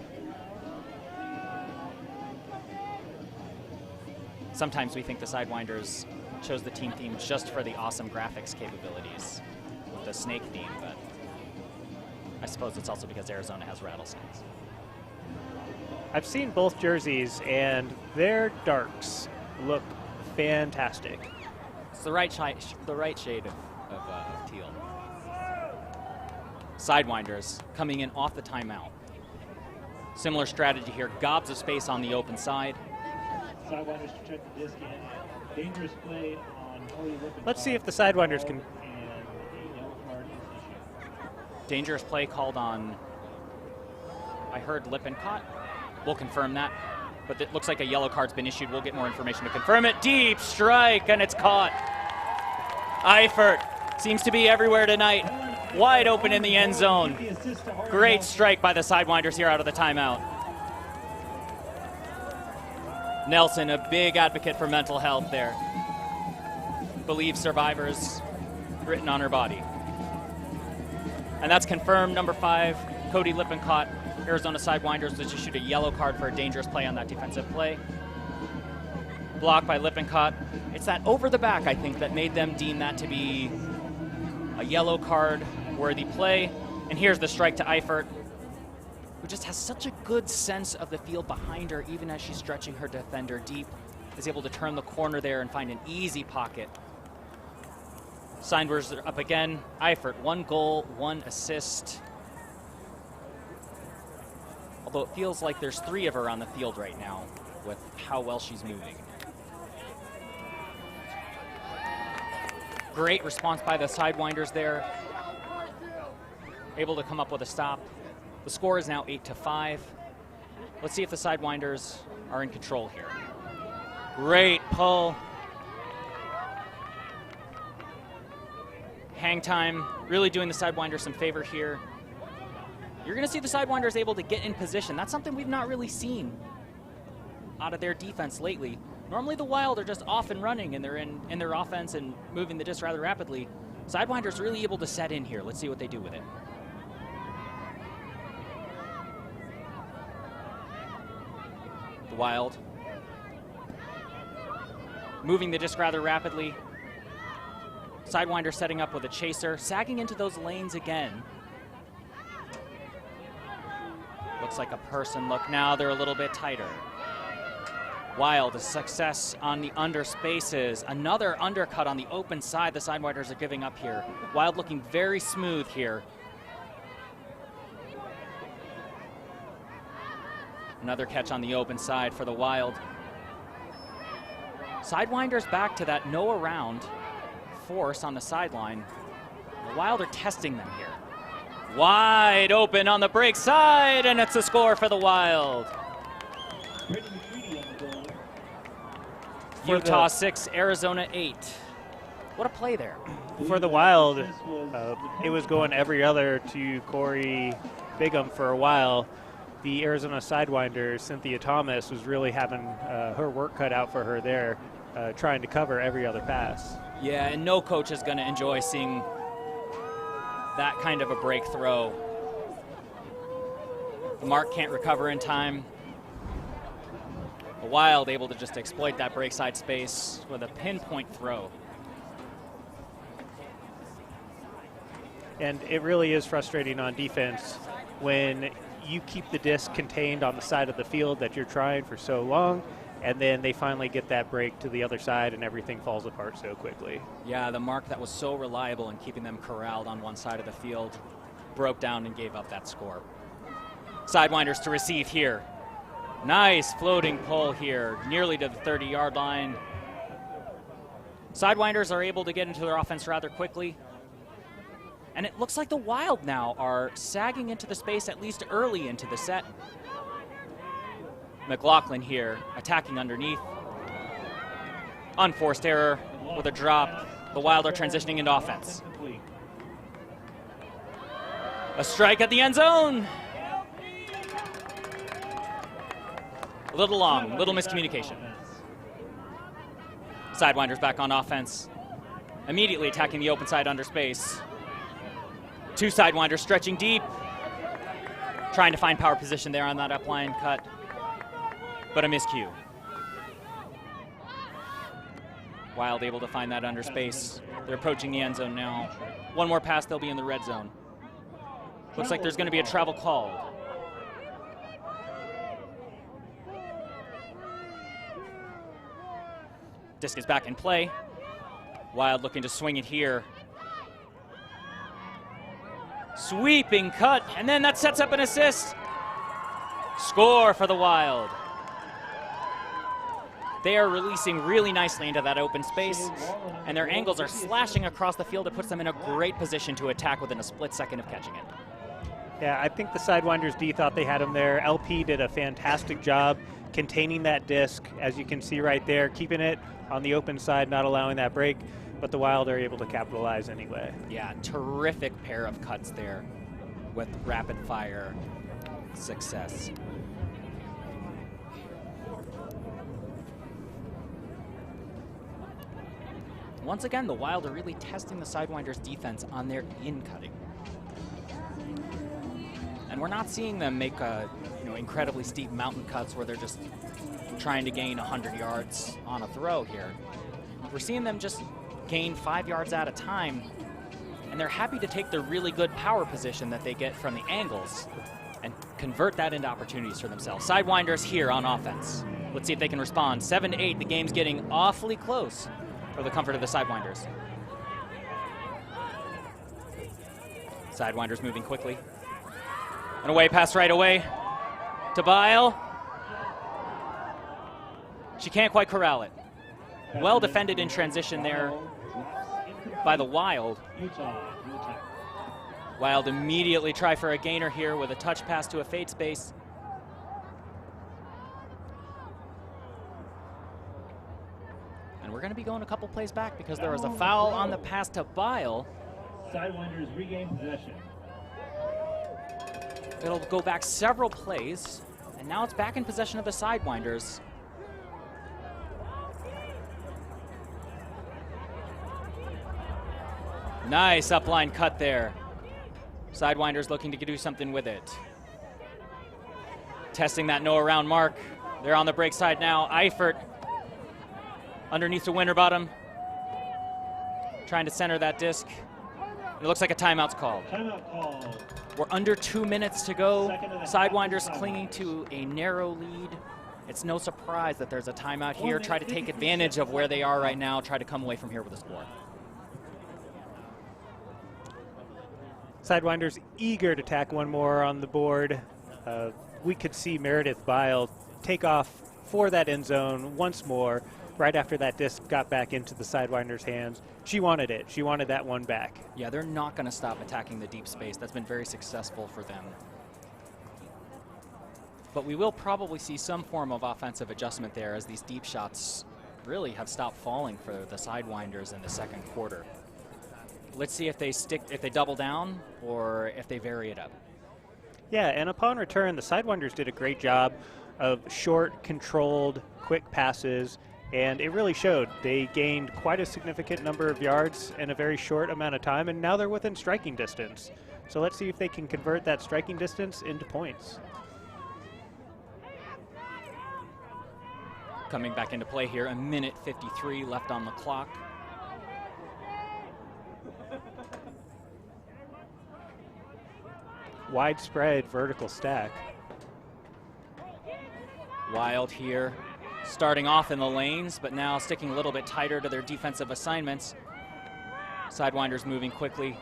Sometimes we think the Sidewinders chose the team theme just for the awesome graphics capabilities with the snake theme, but I suppose it's also because Arizona has rattlesnakes. I've seen both jerseys, and their darks look fantastic. It's the right shade of teal. Sidewinders coming in off the timeout. Similar strategy here. Gobs of space on the open side. Sidewinders to check the disc in. Dangerous play on Morley Lippincott. Let's see if the Sidewinders can. And a yellow card is issued. Dangerous play called on, I heard Lippincott. We'll confirm that. But it looks like a yellow card's been issued. We'll get more information to confirm it. Deep strike, and it's caught. Eifert seems to be everywhere tonight. Wide open in the end zone. Great strike by the Sidewinders here out of the timeout. Nelson, a big advocate for mental health there. Believes survivors written on her body. And that's confirmed. Number 5, Cody Lippincott, Arizona Sidewinders, was issued a yellow card for a dangerous play on that defensive play. Blocked by Lippincott. It's that over the back, I think, that made them deem that to be a yellow card worthy play. And here's the strike to Eifert, who just has such a good sense of the field behind her, even as she's stretching her defender deep, is able to turn the corner there and find an easy pocket. Sidewinders are up again. Eifert, 1 goal, 1 assist. Although it feels like there's 3 of her on the field right now with how well she's moving. Great response by the Sidewinders there. Able to come up with a stop. The score is now 8-5. Let's see if the Sidewinders are in control here. Great pull. Hang time, really doing the Sidewinders some favor here. You're going to see the Sidewinders able to get in position. That's something we've not really seen out of their defense lately. Normally the Wild are just off and running, and they're in their offense and moving the disc rather rapidly. Sidewinders really able to set in here. Let's see what they do with it. The Wild moving the disc rather rapidly. Sidewinder setting up with a chaser, sagging into those lanes again. Looks like a person look now. They're a little bit tighter. Wild, a success on the under spaces. Another undercut on the open side the Sidewinders are giving up here. Wild looking very smooth here. Another catch on the open side for the Wild. Sidewinders back to that no around force on the sideline. The Wild are testing them here. Wide open on the break side, and it's a score for the Wild. Utah 6, Arizona 8. What a play there. For the Wild, it was going every other to Corey Bigham for a while. The Arizona Sidewinder, Cynthia Thomas, was really having her work cut out for her there, trying to cover every other pass. Yeah, and no coach is going to enjoy seeing that kind of a break throw. The mark can't recover in time. The Wild able to just exploit that break side space with a pinpoint throw. And it really is frustrating on defense when you keep the disc contained on the side of the field that you're trying for so long, and then they finally get that break to the other side and everything falls apart so quickly. Yeah, the mark that was so reliable in keeping them corralled on one side of the field broke down and gave up that score. Sidewinders to receive here. Nice floating pull here, nearly to the 30-yard line. Sidewinders are able to get into their offense rather quickly. And it looks like the Wild now are sagging into the space at least early into the set. McLaughlin here attacking underneath. Unforced error with a drop. The Wild are transitioning into offense. A strike at the end zone. A little long, little miscommunication. Sidewinders back on offense. Immediately attacking the open side under space. 2 Sidewinders stretching deep. Trying to find power position there on that upline cut. But a miscue. Wild able to find that under space. They're approaching the end zone now. One more pass, they'll be in the red zone. Looks like there's going to be a travel called. Disc is back in play. Wild looking to swing it here. Sweeping cut, and then that sets up an assist. Score for the Wild. They are releasing really nicely into that open space, and their angles are slashing across the field. It puts them in a great position to attack within a split second of catching it. Yeah, I think the Sidewinders D thought they had him there. LP did a fantastic job containing that disc, as you can see right there, keeping it on the open side, not allowing that break. but the Wild are able to capitalize anyway. Yeah, terrific pair of cuts there with rapid fire success. Once again, the Wild are really testing the Sidewinders' defense on their in-cutting. And we're not seeing them make incredibly steep mountain cuts where they're just trying to gain 100 yards on a throw here. We're seeing them just gain 5 yards at a time, and they're happy to take the really good power position that they get from the angles and convert that into opportunities for themselves. Sidewinders here on offense. Let's see if they can respond. 7-8, the game's getting awfully close for the comfort of the Sidewinders. Sidewinders moving quickly. An away pass right away to Bile. She can't quite corral it. Well defended in transition there by the Wild. Wild immediately try for a gainer here with a touch pass to a fade space. And we're going to be going a couple plays back because there was a foul on the pass to Bile. Sidewinders regain possession. It'll go back several plays, and now it's back in possession of the Sidewinders. Nice upline cut there. Sidewinders looking to do something with it. Testing that no around mark. They're on the break side now. Eifert underneath the winter bottom. Trying to center that disc. It looks like a timeout's called. Timeout called. We're under 2 minutes to go. Sidewinders clinging to a narrow lead. It's no surprise that there's a timeout here. Try to take advantage of where they are right now. Try to come away from here with a score. Sidewinders eager to tack one more on the board. We could see Meredith Bile take off for that end zone once more right after that disc got back into the Sidewinders' hands. She wanted it. She wanted that one back. Yeah, they're not going to stop attacking the deep space. That's been very successful for them. But we will probably see some form of offensive adjustment there as these deep shots really have stopped falling for the Sidewinders in the second quarter. Let's see if they double down or if they vary it up. Yeah, and upon return, the Sidewinders did a great job of short, controlled, quick passes, and it really showed. They gained quite a significant number of yards in a very short amount of time, and now they're within striking distance. So let's see if they can convert that striking distance into points. Coming back into play here, 1:53 left on the clock. Widespread vertical stack. Wild here, starting off in the lanes, but now sticking a little bit tighter to their defensive assignments. Sidewinders moving quickly,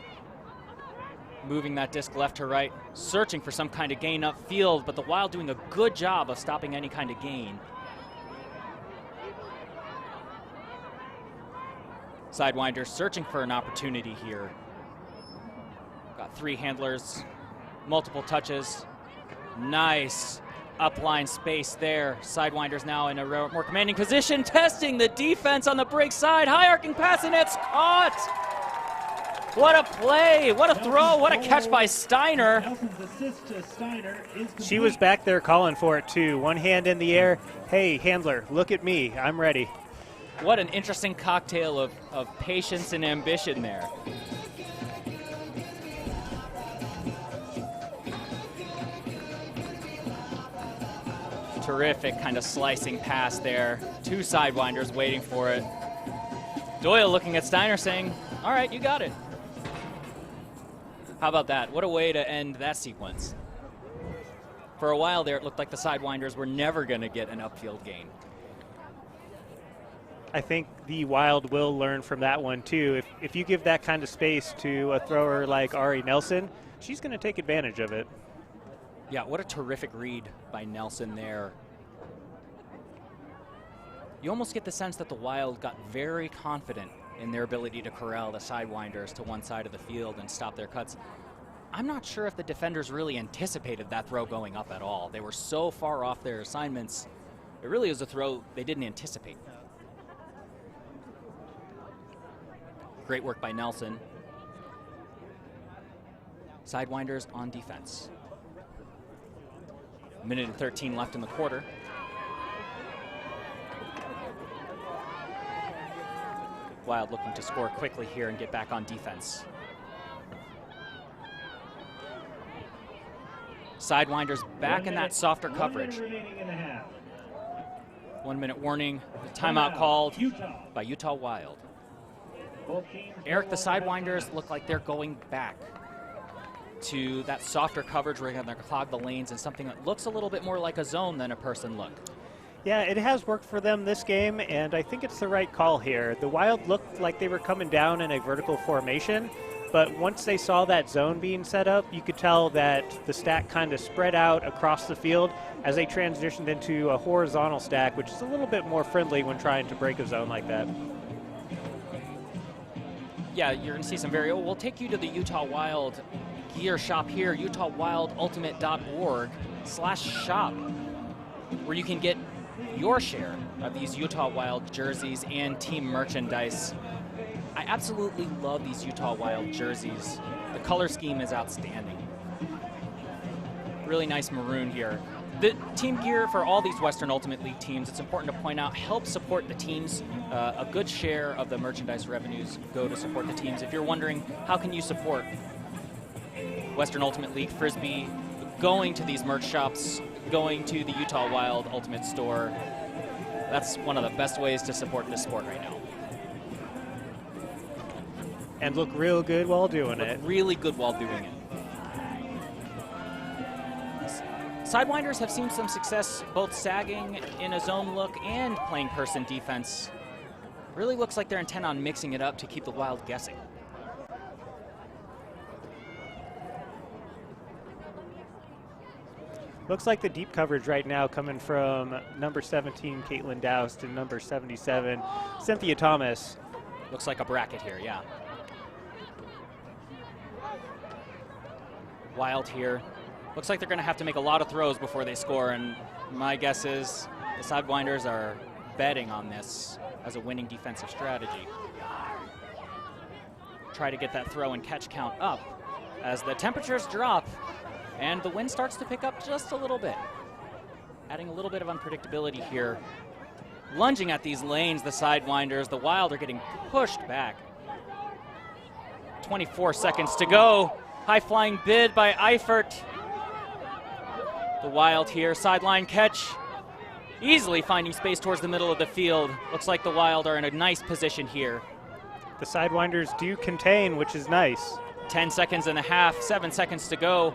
moving that disc left to right, searching for some kind of gain upfield, but the Wild doing a good job of stopping any kind of gain. Sidewinders searching for an opportunity here. Got 3 handlers, multiple touches. Nice upline space there. Sidewinders now in a more commanding position, testing the defense on the break side. High arcing pass, and it's caught. What a play, what a throw, what a catch by Steiner. Nelson's assist to Steiner is complete. She was back there calling for it too. One hand in the air. Hey, handler, look at me. I'm ready. What an interesting cocktail of patience and ambition there. Terrific kind of slicing pass there. 2 Sidewinders waiting for it. Doyle looking at Steiner saying, all right, you got it. How about that? What a way to end that sequence. For a while there, it looked like the Sidewinders were never going to get an upfield gain. I think the Wild will learn from that one too. If you give that kind of space to a thrower like Ari Nelson, she's going to take advantage of it. Yeah, what a terrific read by Nelson there. You almost get the sense that the Wild got very confident in their ability to corral the Sidewinders to one side of the field and stop their cuts. I'm not sure if the defenders really anticipated that throw going up at all. They were so far off their assignments. It really is a throw they didn't anticipate. Great work by Nelson. Sidewinders on defense. Minute and 13 left in the quarter. Wild looking to score quickly here and get back on defense. Sidewinders back in that softer coverage. 1 minute warning. Timeout called by Utah Wild. Eric, the Sidewinders look like they're going back to that softer coverage where they're going to clog the lanes and something that looks a little bit more like a zone than a person look. Yeah, it has worked for them this game, and I think it's the right call here. The Wild looked like they were coming down in a vertical formation, but once they saw that zone being set up, you could tell that the stack kind of spread out across the field as they transitioned into a horizontal stack, which is a little bit more friendly when trying to break a zone like that. Yeah, you're going to see some we'll take you to the Utah Wild gear shop here, utahwildultimate.org/shop, where you can get your share of these Utah Wild jerseys and team merchandise. I absolutely love these Utah Wild jerseys. The color scheme is outstanding. Really nice maroon here. The team gear for all these Western Ultimate League teams, it's important to point out, help support the teams. A good share of the merchandise revenues go to support the teams. If you're wondering, how can you support Western Ultimate League Frisbee? Going to these merch shops, going to the Utah Wild Ultimate store. That's one of the best ways to support this sport right now. And look real good while doing it. Really good while doing it. Sidewinders have seen some success both sagging in a zone look and playing person defense. Really looks like they're intent on mixing it up to keep the Wild guessing. Looks like the deep coverage right now coming from number 17, Caitlin Doust, and number 77, Cynthia Thomas. Looks like a bracket here, yeah. Wild here. Looks like they're going to have to make a lot of throws before they score, and my guess is the Sidewinders are betting on this as a winning defensive strategy. Try to get that throw and catch count up as the temperatures drop and the wind starts to pick up just a little bit. Adding a little bit of unpredictability here. Lunging at these lanes, the Sidewinders. The Wild are getting pushed back. 24 seconds to go. High flying bid by Eifert. The Wild here, sideline catch. Easily finding space towards the middle of the field. Looks like the Wild are in a nice position here. The Sidewinders do contain, which is nice. 10 seconds and a half, 7 seconds to go.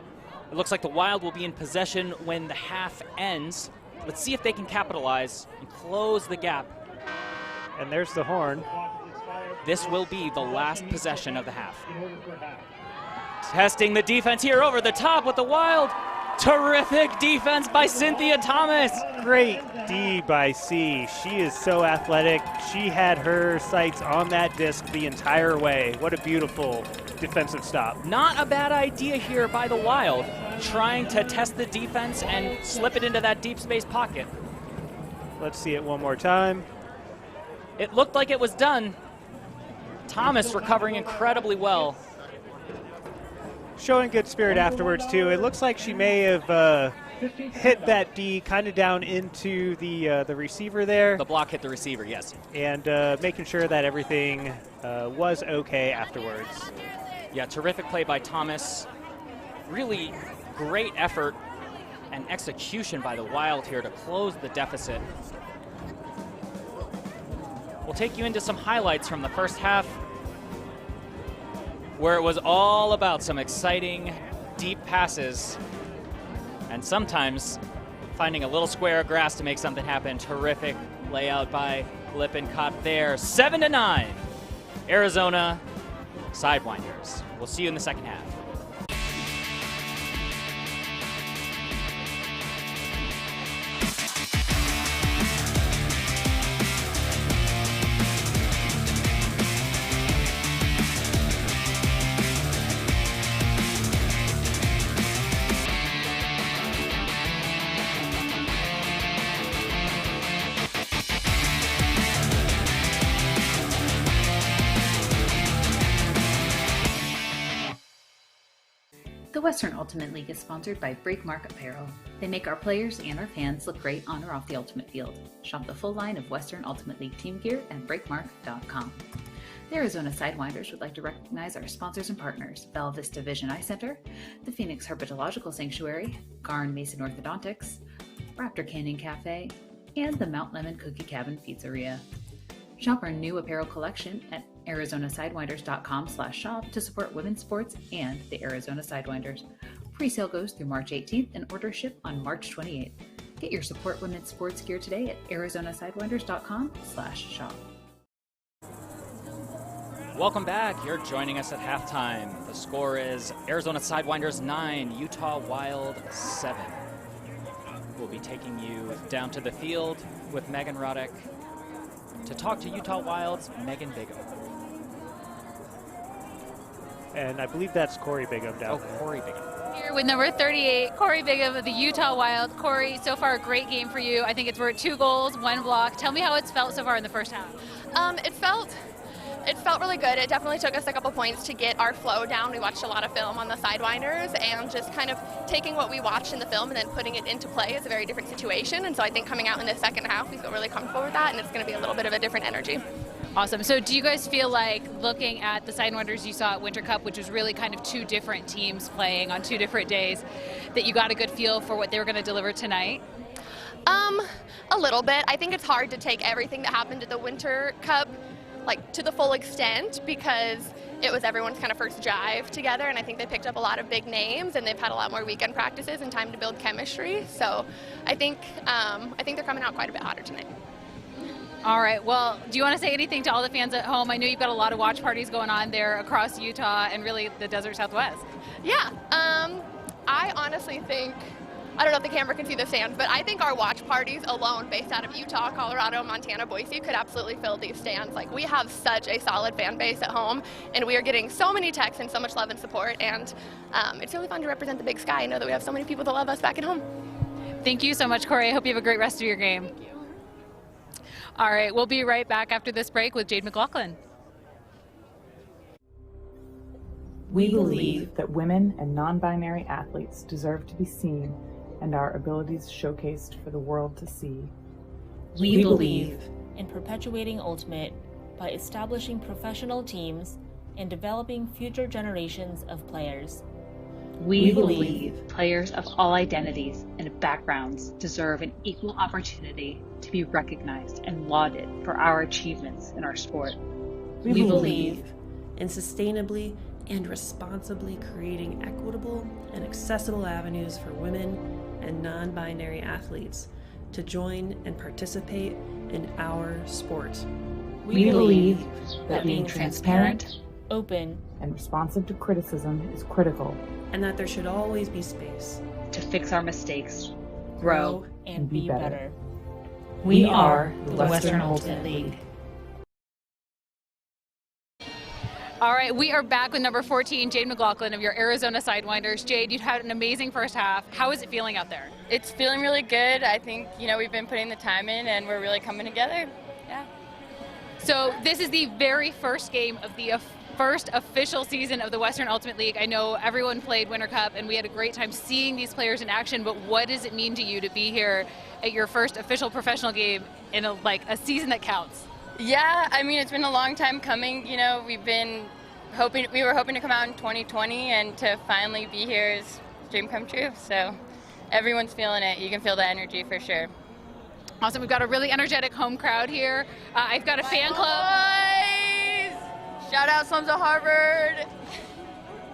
It looks like the Wild will be in possession when the half ends. Let's see if they can capitalize and close the gap. And there's the horn. This will be the last possession of the half. Testing the defense here over the top with the Wild. Terrific defense by Cynthia Thomas. Great D by C. She is so athletic. She had her sights on that disc the entire way. What a beautiful defensive stop. Not a bad idea here by the Wild, trying to test the defense and slip it into that deep space pocket. Let's see it one more time. It looked like it was done. Thomas recovering incredibly well. Showing good spirit afterwards, too. It looks like she may have hit that D kind of down into the receiver there. The block hit the receiver, yes. And making sure that everything was okay afterwards. Yeah, terrific play by Thomas. Really great effort and execution by the Wild here to close the deficit. We'll take you into some highlights from the first half, where it was all about some exciting deep passes and sometimes finding a little square of grass to make something happen. Terrific layout by Lippincott there. 7-9, Arizona Sidewinders. We'll see you in the second half. The Western Ultimate League is sponsored by Breakmark Apparel. They make our players and our fans look great on or off the Ultimate Field. Shop the full line of Western Ultimate League team gear at breakmark.com. The Arizona Sidewinders would like to recognize our sponsors and partners: Bella Vista Vision Eye Center, the Phoenix Herpetological Sanctuary, Garn Mason Orthodontics, Raptor Canyon Cafe, and the Mount Lemon Cookie Cabin Pizzeria. Shop our new apparel collection at arizonasidewinders.com/shop to support women's sports and the Arizona Sidewinders. Pre-sale goes through March 18th and orders ship on March 28th. Get your support women's sports gear today at arizonasidewinders.com/shop. Welcome back. You're joining us at halftime. The score is Arizona Sidewinders 9, Utah Wild 7. We'll be taking you down to the field with Megan Roddick to talk to Utah Wild's Megan Bigham. And I believe that's Corey Bigham down there. Corey Bigham. Here with number 38, Corey Bigham of the Utah Wild. Corey, so far a great game for you. I think we're at 2 goals, 1 block. Tell me how it's felt so far in the first half. It felt really good. It definitely took us a couple points to get our flow down. We watched a lot of film on the Sidewinders, and just kind of taking what we watched in the film and then putting it into play is a very different situation. And so I think coming out in the second half, we feel really comfortable with that, and it's going to be a little bit of a different energy. Awesome. So do you guys feel like, looking at the Sidewinders you saw at Winter Cup, which was really kind of 2 different teams playing on 2 different days, that you got a good feel for what they were going to deliver tonight? A little bit. I think it's hard to take everything that happened at the Winter Cup to the full extent, because it was everyone's kind of first jive together, and I think they picked up a lot of big names, and they've had a lot more weekend practices and time to build chemistry. So I think they're coming out quite a bit hotter tonight. All right. Well, do you want to say anything to all the fans at home? I know you've got a lot of watch parties going on there across Utah and really the desert Southwest. Yeah. I honestly think, I don't know if the camera can see the stands, but I think our watch parties alone, based out of Utah, Colorado, Montana, Boise, could absolutely fill these stands. We have such a solid fan base at home, and we are getting so many texts and so much love and support, and it's really fun to represent the Big Sky and know that we have so many people that love us back at home. Thank you so much, Corey. I hope you have a great rest of your game. Thank you. All right, we'll be right back after this break with Jade McLaughlin. We believe that women and non-binary athletes deserve to be seen and our abilities showcased for the world to see. We believe in perpetuating Ultimate by establishing professional teams and developing future generations of players. We believe players of all identities and backgrounds deserve an equal opportunity to be recognized and lauded for our achievements in our sport. We believe in sustainably and responsibly creating equitable and accessible avenues for women and non-binary athletes to join and participate in our sport. We believe that being transparent, open, and responsive to criticism is critical, and that there should always be space to fix our mistakes, grow, and be better. We are the Western Ultimate League. All right, we are back with number 14, Jade McLaughlin of your Arizona Sidewinders. Jade, you've had an amazing first half. How is it feeling out there? It's feeling really good. I think, we've been putting the time in and we're really coming together. Yeah. So this is the very first game of the first official season of the Western Ultimate League. I know everyone played Winter Cup and we had a great time seeing these players in action, but what does it mean to you to be here at your first official professional game in a season that counts? Yeah, it's been a long time coming. We were hoping to come out in 2020, and to finally be here is a dream come true. So everyone's feeling it. You can feel the energy for sure. Awesome. We've got a really energetic home crowd here. I've got a fan club. Boys! Shout out Slums of Harvard.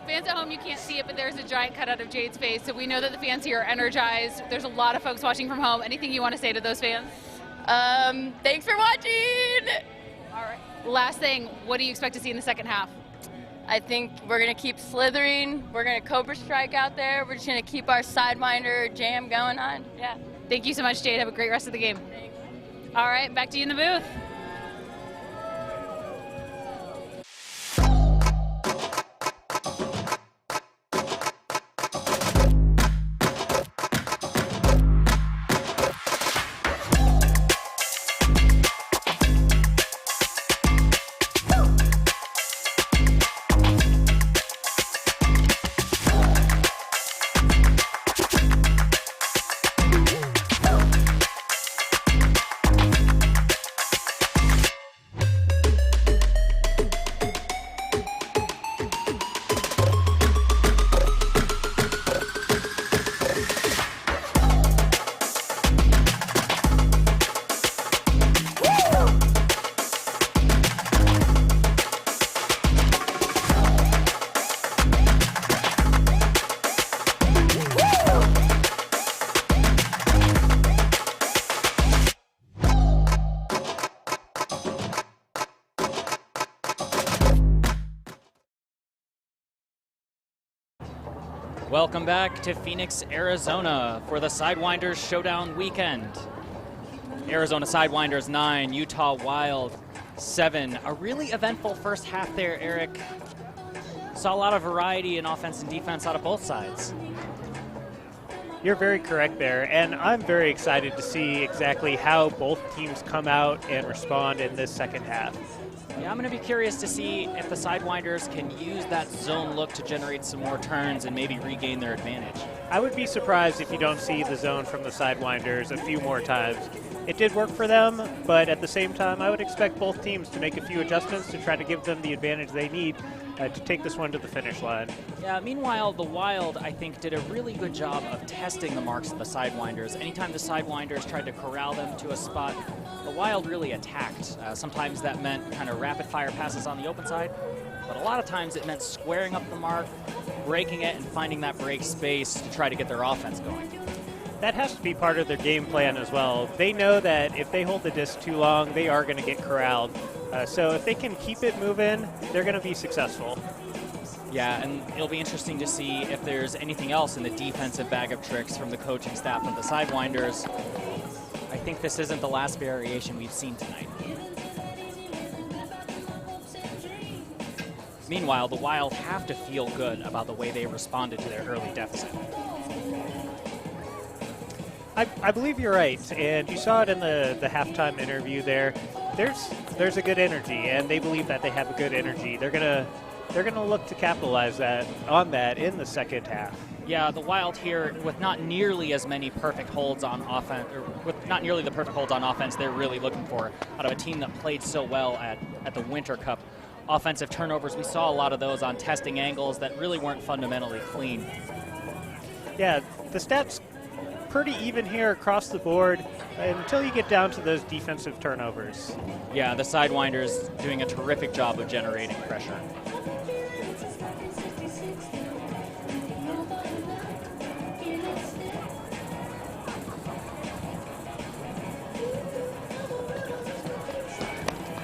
Fans at home, you can't see it, but there's a giant cutout of Jade's face, so we know that the fans here are energized. There's a lot of folks watching from home. Anything you want to say to those fans? Thanks for watching. All right. Last thing, what do you expect to see in the second half? I think we're going to keep slithering. We're going to Cobra Strike out there. We're just going to keep our Sidewinder jam going on. Yeah. Thank you so much, Jade. Have a great rest of the game. Thanks. All right, back to you in the booth. Welcome back to Phoenix, Arizona for the Sidewinders Showdown weekend. Arizona Sidewinders 9, Utah Wild 7. A really eventful first half there, Eric. Saw a lot of variety in offense and defense out of both sides. You're very correct there, and I'm very excited to see exactly how both teams come out and respond in this second half. Yeah, I'm going to be curious to see if the Sidewinders can use that zone look to generate some more turns and maybe regain their advantage. I would be surprised if you don't see the zone from the Sidewinders a few more times. It did work for them, but at the same time, I would expect both teams to make a few adjustments to try to give them the advantage they need to take this one to the finish line. Yeah, meanwhile, the Wild, I think, did a really good job of testing the marks of the Sidewinders. Anytime the Sidewinders tried to corral them to a spot, the Wild really attacked. Sometimes that meant kind of rapid-fire passes on the open side, but a lot of times it meant squaring up the mark, breaking it, and finding that break space to try to get their offense going. That has to be part of their game plan as well. They know that if they hold the disc too long, they are going to get corralled. So if they can keep it moving, they're going to be successful. Yeah, and it'll be interesting to see if there's anything else in the defensive bag of tricks from the coaching staff of the Sidewinders. I think this isn't the last variation we've seen tonight. Meanwhile, the Wild have to feel good about the way they responded to their early deficit. I believe you're right, and you saw it in the halftime interview there. There's a good energy, and they believe that they have a good energy. They're gonna look to capitalize on that in the second half. Yeah, the Wild here with not nearly as many perfect holds on offense, or with not nearly the perfect holds on offense they're really looking for out of a team that played so well at the Winter Cup. Offensive turnovers, we saw a lot of those on testing angles that really weren't fundamentally clean. Yeah, the stats pretty even here across the board until you get down to those defensive turnovers. Yeah, the Sidewinders doing a terrific job of generating pressure.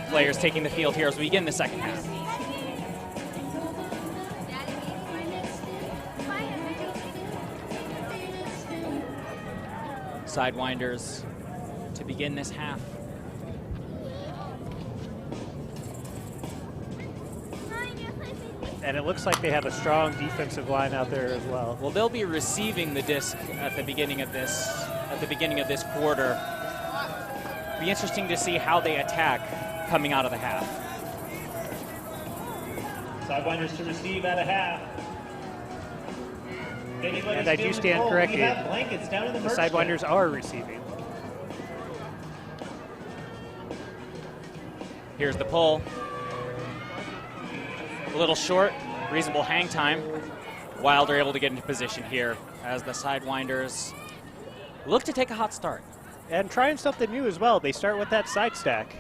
Players taking the field here as we begin the second half. Sidewinders to begin this half. And it looks like they have a strong defensive line out there as well. Well, they'll be receiving the disc at the beginning of this quarter. Be interesting to see how they attack coming out of the half. Sidewinders to receive at a half. And I do stand corrected. The Sidewinders are receiving. Here's the pull. A little short, reasonable hang time. Wild are able to get into position here as the Sidewinders look to take a hot start. And trying something new as well. They start with that side stack.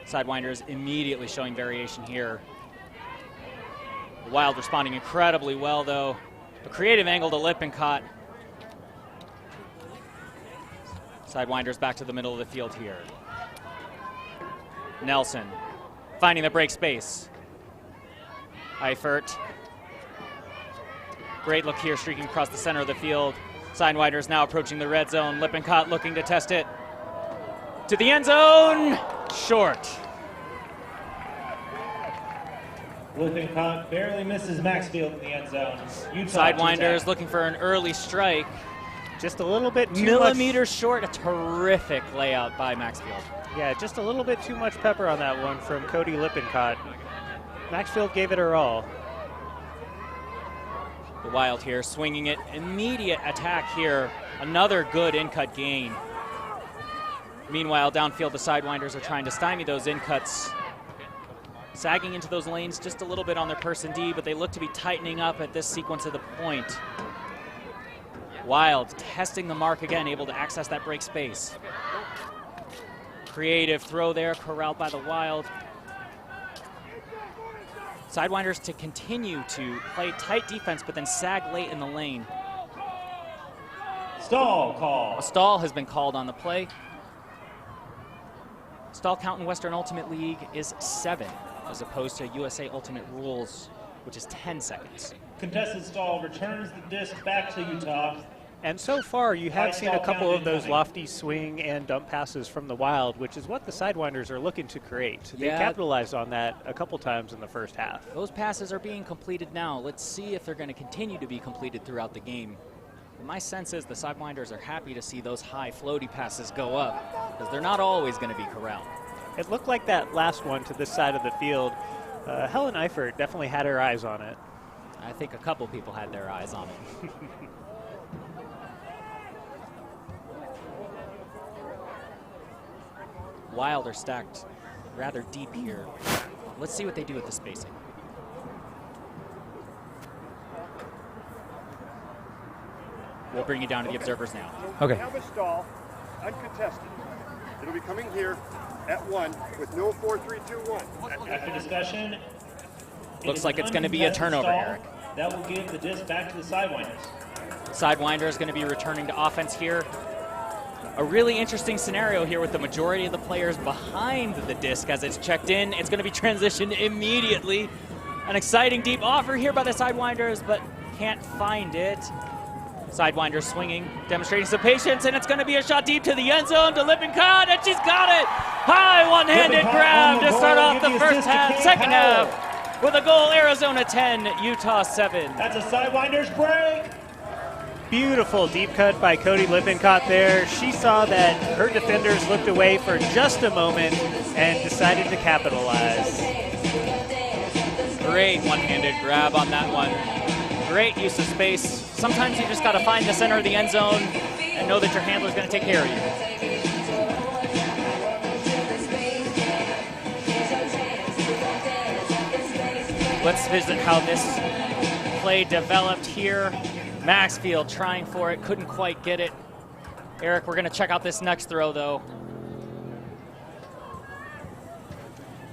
Sidewinders immediately showing variation here. The Wild responding incredibly well, though. A creative angle to Lippincott. Sidewinders back to the middle of the field here. Nelson finding the break space. Eifert. Great look here, streaking across the center of the field. Sidewinders now approaching the red zone. Lippincott looking to test it. To the end zone. Short. Lippincott barely misses Maxfield in the end zone. Sidewinders looking for an early strike. Just a little bit too millimeters short. A terrific layout by Maxfield. Yeah, just a little bit too much pepper on that one from Cody Lippincott. Maxfield gave it her all. The Wild here swinging it. Immediate attack here. Another good in-cut gain. Meanwhile, downfield, the Sidewinders are trying to stymie those in-cuts. Sagging into those lanes just a little bit on their person D, but they look to be tightening up at this sequence of the point. Wild testing the mark again, able to access that break space. Creative throw there, corralled by the Wild. Sidewinders to continue to play tight defense, but then sag late in the lane. Stall call. A stall has been called on the play. Stall count in Western Ultimate League is 7, as opposed to USA Ultimate Rules, which is 10 seconds. Contested stall returns the disc back to Utah. And so far, you have seen a couple of those incoming. lofty swing and dump passes from the Wild, which is what the Sidewinders are looking to create. They Yeah. capitalized on that a couple times in the first half. Those passes are being completed now. Let's see if they're going to continue to be completed throughout the game. My sense is the Sidewinders are happy to see those high floaty passes go up because they're not always going to be corralled. It looked like that last one to this side of the field. Helen Eifert definitely had her eyes on it. I think a couple people had their eyes on it. Wild are stacked rather deep here. Let's see what they do with the spacing. We'll bring you down to the observers now. We have a stall, uncontested. It'll be coming here at 1 with no 4, 3, 2, 1. After discussion, Looks like it's going to be a turnover, Eric. That will give the disc back to the Sidewinders. Sidewinder is going to be returning to offense here. A really interesting scenario here with the majority of the players behind the disc as it's checked in. It's going to be transitioned immediately. An exciting deep offer here by the Sidewinders, but can't find it. Sidewinders swinging, demonstrating some patience, and it's going to be a shot deep to the end zone to Lippincott, and she's got it! High one-handed grab to start off the first half, second half, with a goal, Arizona 10, Utah 7. That's a Sidewinders break. Beautiful deep cut by Cody Lippincott there. She saw that her defenders looked away for just a moment and decided to capitalize. Great one-handed grab on that one. Great use of space. Sometimes you just got to find the center of the end zone and know that your handler's going to take care of you. Let's visit how this play developed here. Maxfield trying for it, couldn't quite get it. Eric, we're going to check out this next throw, though.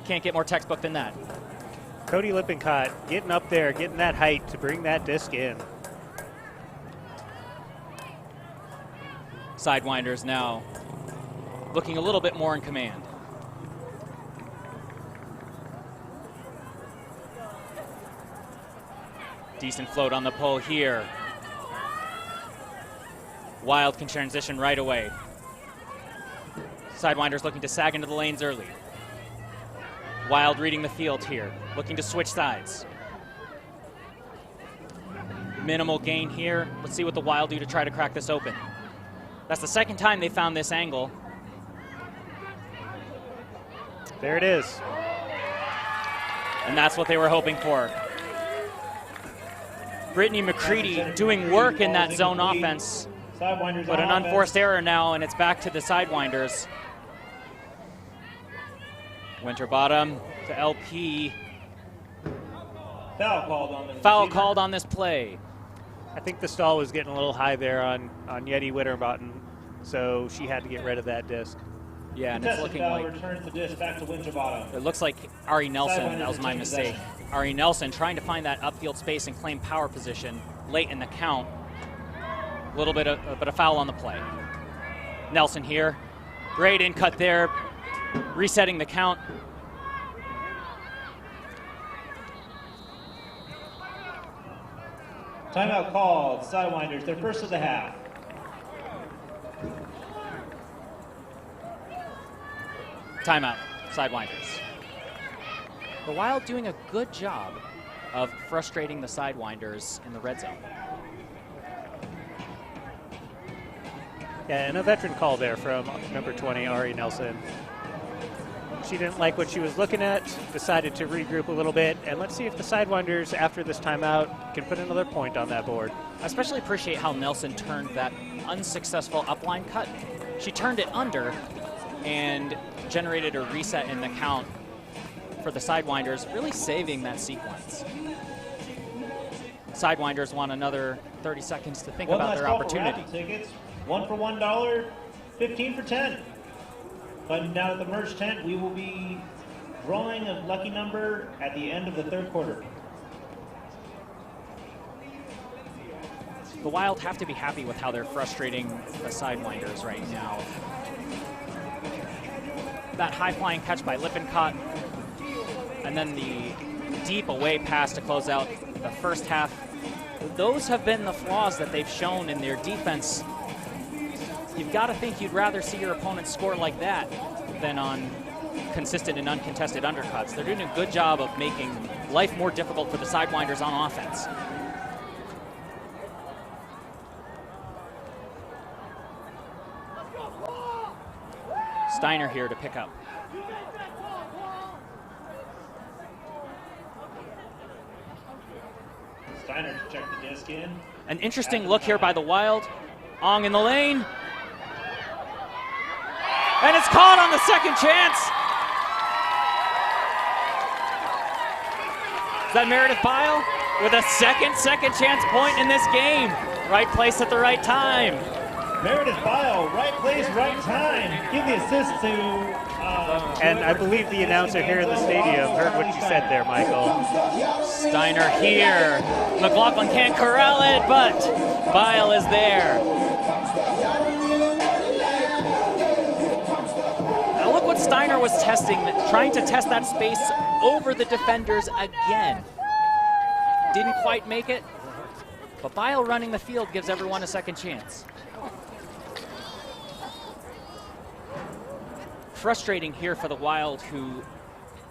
Can't get more textbook than that. Cody Lippincott getting up there, getting that height to bring that disc in. Sidewinders now looking a little bit more in command. Decent float on the pole here. Wild can transition right away. Sidewinders looking to sag into the lanes early. Wild reading the field here, looking to switch sides. Minimal gain here. Let's see what the Wild do to try to crack this open. That's the second time they found this angle. There it is. And that's what they were hoping for. Brittany McCready doing work in that zone offense, but an unforced error now, and it's back to the Sidewinders. Winterbottom to LP. Foul called on this play. I think the stall was getting a little high there on Yeti Winterbottom, so she had to get rid of that disc. Yeah, and it's looking like returns the disc back to Winterbottom. it looks like Ari Nelson. That was my mistake. Ari Nelson trying to find that upfield space and claim power position late in the count. A little bit of a foul on the play. Nelson here, great in cut there, resetting the count. Timeout called. Sidewinders, their first of the half. Timeout, Sidewinders. The Wild doing a good job of frustrating the Sidewinders in the red zone. Yeah, and a veteran call there from number 20, Ari Nelson. She didn't like what she was looking at, decided to regroup a little bit, and let's see if the Sidewinders, after this timeout, can put another point on that board. I especially appreciate how Nelson turned that unsuccessful upline cut. She turned it under and generated a reset in the count for the Sidewinders, really saving that sequence. Sidewinders want another 30 seconds to think about their opportunity. Tickets, 1 for $1, 15 for 10. But down at the merch tent, we will be drawing a lucky number at the end of the third quarter. The Wild have to be happy with how they're frustrating the Sidewinders right now. That high-flying catch by Lippincott, and then the deep away pass to close out the first half. those have been the flaws that they've shown in their defense. You've got to think you'd rather see your opponent score like that than on consistent and uncontested undercuts. They're doing a good job of making life more difficult for the Sidewinders on offense. Steiner here to pick up. Steiner to check the disc in. An interesting look here by the Wild. Ong in the lane. And it's caught on the second chance. Is that Meredith Bile with a second chance point in this game? Right place at the right time. Meredith Bile, right place, right time. Give the assist to... and I believe the announcer here in the stadium heard what you said there, Michael. Steiner here. McLaughlin can't corral it, but Bile is there. Now look what Steiner was testing, trying to test that space over the defenders again. Didn't quite make it, but Bile running the field gives everyone a second chance. Frustrating here for the Wild, who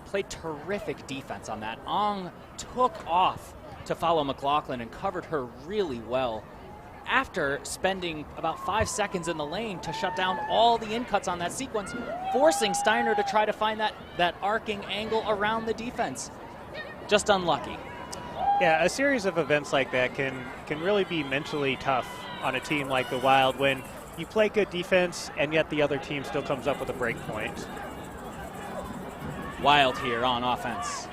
played terrific defense on that. Ong took off to follow McLaughlin and covered her really well after spending about 5 seconds in the lane to shut down all the in-cuts on that sequence, forcing Steiner to try to find that arcing angle around the defense. Just unlucky. Yeah, a series of events like that can really be mentally tough on a team like the Wild when you play good defense, and yet the other team still comes up with a break point. Wild here on offense.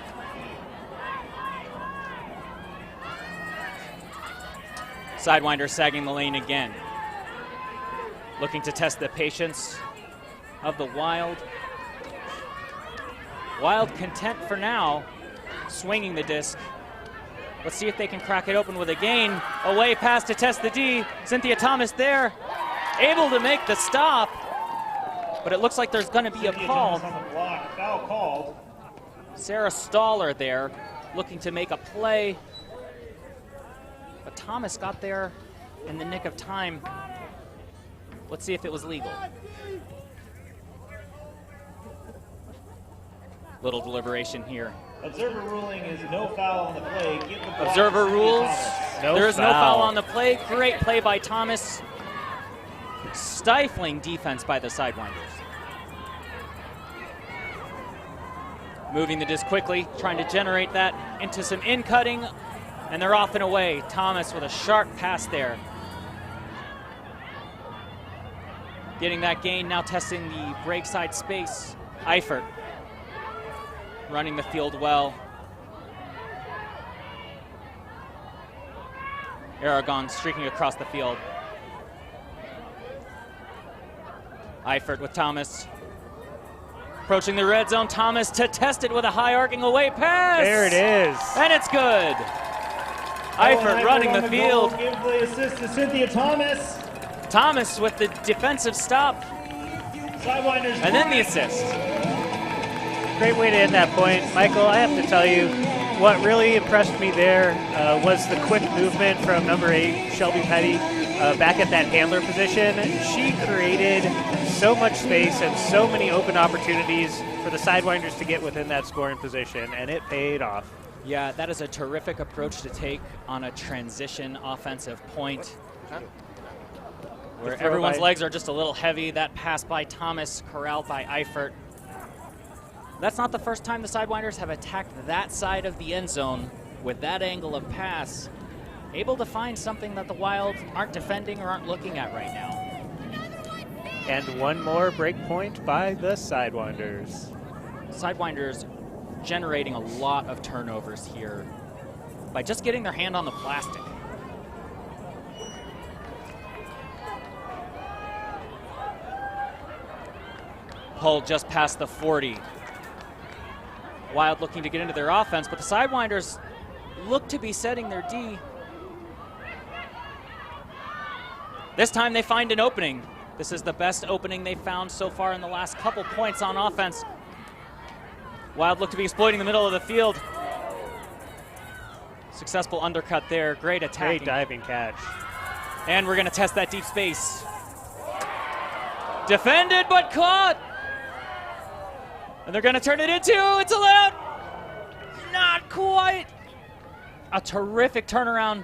Sidewinder sagging the lane again. Looking to test the patience of the Wild. Wild content for now, swinging the disc. Let's see if they can crack it open with a gain. Away pass to test the D. Cynthia Thomas there. Able to make the stop, but it looks like there's going to be a call. Foul called. Sarah Staller there, looking to make a play, but Thomas got there in the nick of time. Let's see if it was legal. Little deliberation here. Observer ruling is no foul on the play. Give the block Observer to rules. Thomas. There is no foul on the play. Great play by Thomas. Stifling defense by the Sidewinders. Moving the disc quickly, trying to generate that into some in-cutting, and they're off and away. Thomas with a sharp pass there. Getting that gain, now testing the break side space. Eifert running the field well. Aragon streaking across the field. Eifert with Thomas. Approaching the red zone, Thomas to test it with a high arcing away pass. There it is. And it's good. Eifert running the field. Give the assist to Cynthia Thomas. Thomas with the defensive stop. Sidewinders. And then the assist. Great way to end that point. Michael, I have to tell you, what really impressed me there was the quick movement from number 8, Shelby Petty, back at that handler position. She created so much space and so many open opportunities for the Sidewinders to get within that scoring position, and it paid off. Yeah, that is a terrific approach to take on a transition offensive point, where everyone's legs are just a little heavy. That pass by Thomas, corralled by Eifert. That's not the first time the Sidewinders have attacked that side of the end zone with that angle of pass. Able to find something that the Wild aren't defending or aren't looking at right now. And one more break point by the Sidewinders. Sidewinders generating a lot of turnovers here by just getting their hand on the plastic. Hull just past the 40. Wild looking to get into their offense, but the Sidewinders look to be setting their D. This time they find an opening. This is the best opening they've found so far in the last couple points on offense. Wild look to be exploiting the middle of the field. Successful undercut there. Great attacking. Great diving catch. And we're going to test that deep space. Defended but caught. And they're going to turn it into, it's allowed. Not quite. A terrific turnaround.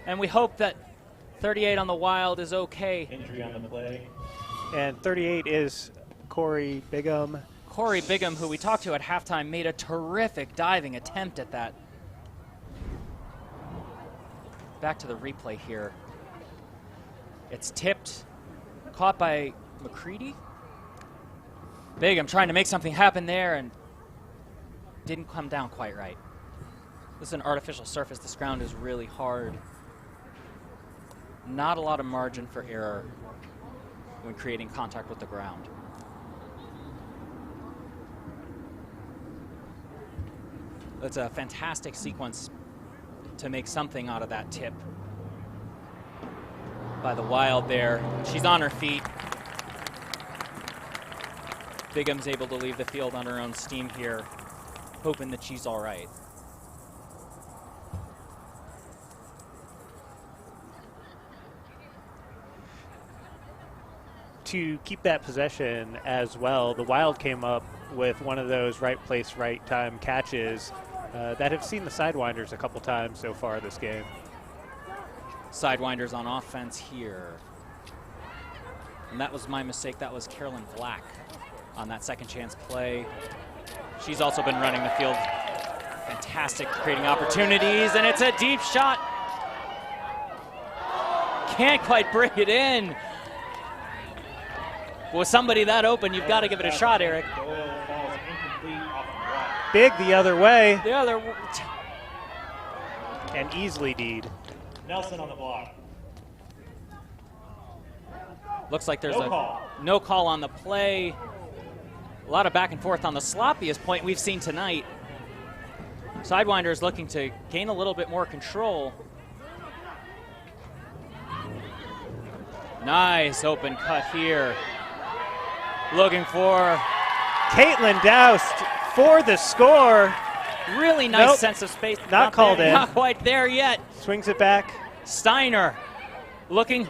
And we hope that 38 on the Wild is okay. Injury on the play. And 38 is Corey Bigham. Corey Bigham, who we talked to at halftime, made a terrific diving attempt at that. Back to the replay here. It's tipped, caught by McCready. Bigham trying to make something happen there and didn't come down quite right. This is an artificial surface. This ground is really hard. Not a lot of margin for error when creating contact with the ground. It's a fantastic sequence to make something out of that tip by the Wild there. She's on her feet. Bigham's able to leave the field on her own steam here, hoping that she's all right. To keep that possession as well, the Wild came up with one of those right place, right time catches that have seen the Sidewinders a couple times so far this game. Sidewinders on offense here. And that was my mistake. That was Carolyn Black on that second chance play. She's also been running the field. Fantastic, creating opportunities, and it's a deep shot. Can't quite bring it in. With somebody that open, you've got to give it a shot, Eric. Big the other way. The other. And easily D'd. Nelson on the block. Looks like there's No no call on the play. A lot of back and forth on the sloppiest point we've seen tonight. Sidewinders looking to gain a little bit more control. Nice open cut here. Looking for Caitlin Doust for the score. Really nice Nope. sense of space. Not called there, in. Not quite there yet. Swings it back. Steiner looking.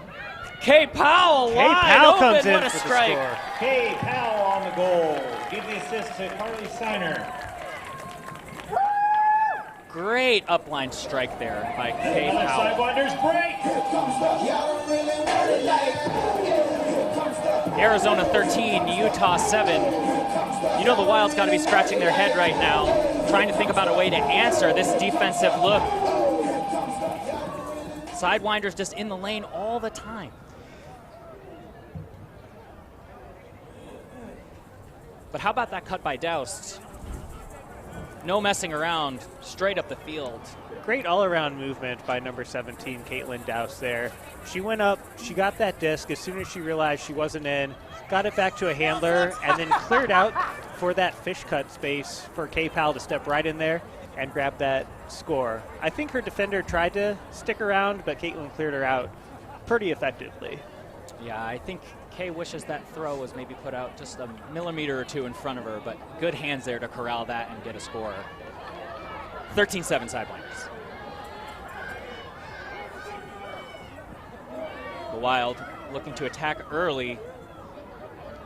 Kay Powell Kay wide Powell open. comes in What a for the strike. score. Kay Powell on the goal. Give the assist to Carly Steiner. Great upline strike there by Kay Another Powell. Sidewinders break. Arizona 13, Utah 7. You know the Wild's got to be scratching their head right now, trying to think about a way to answer this defensive look. Sidewinders just in the lane all the time. But how about that cut by Doust? No messing around, straight up the field. Great all-around movement by number 17, Caitlin Doust there. She went up, she got that disc as soon as she realized she wasn't in, got it back to a handler, and then cleared out for that fish cut space for Kay Powell to step right in there and grab that score. I think her defender tried to stick around, but Caitlin cleared her out pretty effectively. Yeah, I think Kay wishes that throw was maybe put out just a millimeter or two in front of her, but good hands there to corral that and get a score. 13-7 Sidewinders. The Wild looking to attack early.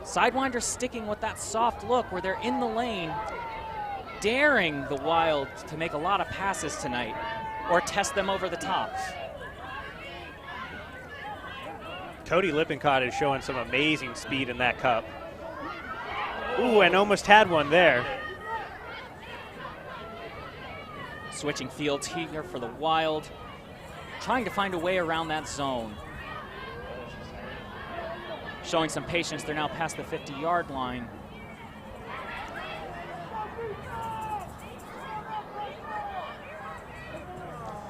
Sidewinders sticking with that soft look where they're in the lane, daring the Wild to make a lot of passes tonight or test them over the top. Cody Lippincott is showing some amazing speed in that cup. Ooh, and almost had one there. Switching fields here for the Wild, trying to find a way around that zone. Showing some patience, they're now past the 50-yard line.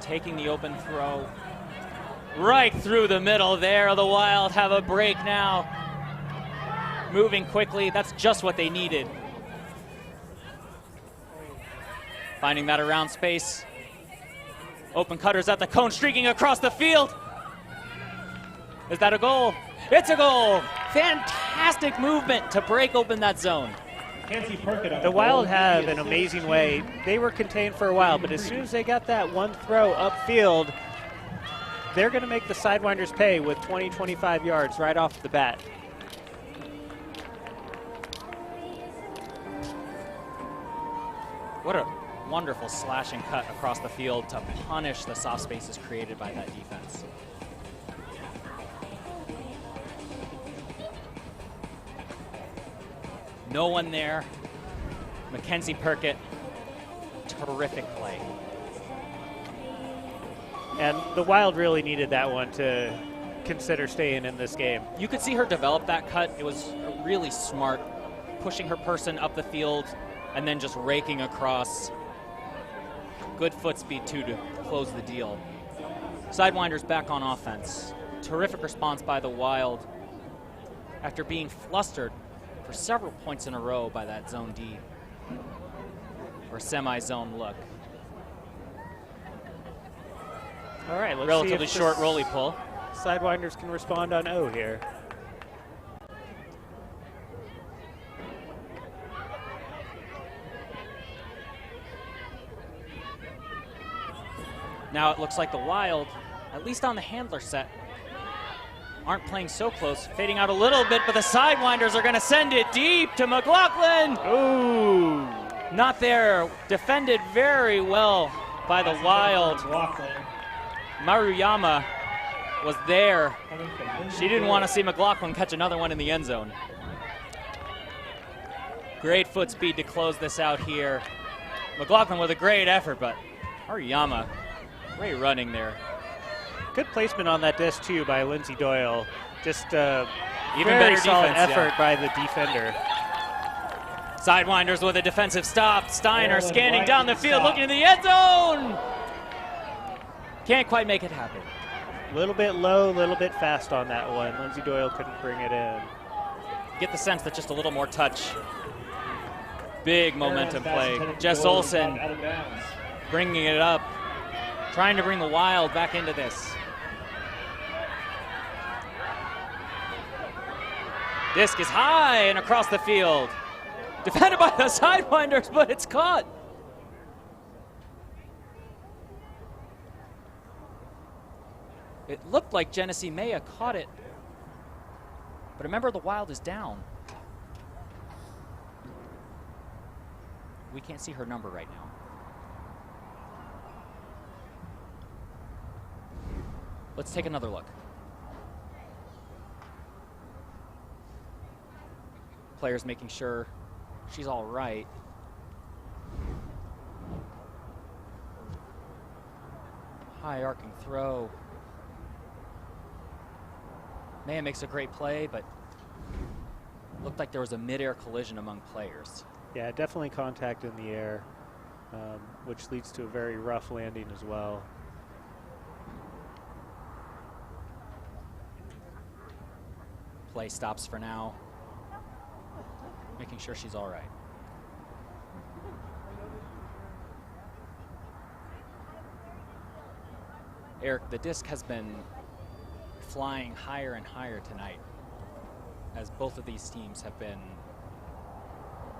Taking the open throw right through the middle there. The Wild have a break now. Moving quickly, that's just what they needed. Finding that around space. Open cutters at the cone, streaking across the field. Is that a goal? It's a goal. Fantastic movement to break open that zone. Mackenzie Perkett on The Wild goal. have an amazing way. They were contained for a while, but as soon as they got that one throw upfield, they're going to make the Sidewinders pay with 20, 25 yards right off the bat. What a wonderful slash and cut across the field to punish the soft spaces created by that defense. No one there. Mackenzie Perkett, terrific play. And the Wild really needed that one to consider staying in this game. You could see her develop that cut. It was really smart, pushing her person up the field and then just raking across. Good foot speed, too, to close the deal. Sidewinders back on offense. Terrific response by the Wild after being flustered for several points in a row by that zone D or semi-zone look. All right, let's Relatively see if short rolly pull. Sidewinders can respond on O here. Now it looks like the Wild, at least on the handler set, aren't playing so close. Fading out a little bit, but the Sidewinders are going to send it deep to McLaughlin. Ooh. Not there. Defended very well by the Wild. Maruyama was there. She didn't want to see McLaughlin catch another one in the end zone. Great foot speed to close this out here. McLaughlin with a great effort, but Maruyama, great running there. Good placement on that disc, too, by Lindsay Doyle. Just even better solid defense, effort by the defender. Sidewinders with a defensive stop. Steiner Yeah, scanning right down the to field, stop. looking in the end zone. Can't quite make it happen. A little bit low, a little bit fast on that one. Lindsay Doyle couldn't bring it in. Get the sense that just a little more touch. Big momentum Pass play. intended to Jess go Olsen out of bounds. bringing it up, trying to bring the Wild back into this. Disc is high and across the field. Defended by the Sidewinders, but it's caught. It looked like Genesee Maya caught it. But remember, the Wild is down. We can't see her number right now. Let's take another look. Players making sure she's all right. High arcing throw. Maya makes a great play, but looked like there was a mid-air collision among players. Yeah, definitely contact in the air, which leads to a very rough landing as well. Play stops for now, making sure she's all right. Eric, the disc has been flying higher and higher tonight as both of these teams have been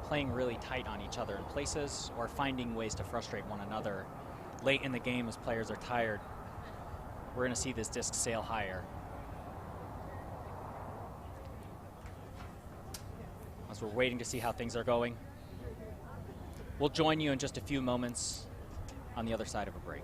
playing really tight on each other in places or finding ways to frustrate one another late in the game as players are tired. We're going to see this disc sail higher. As we're waiting to see how things are going. We'll join you in just a few moments on the other side of a break.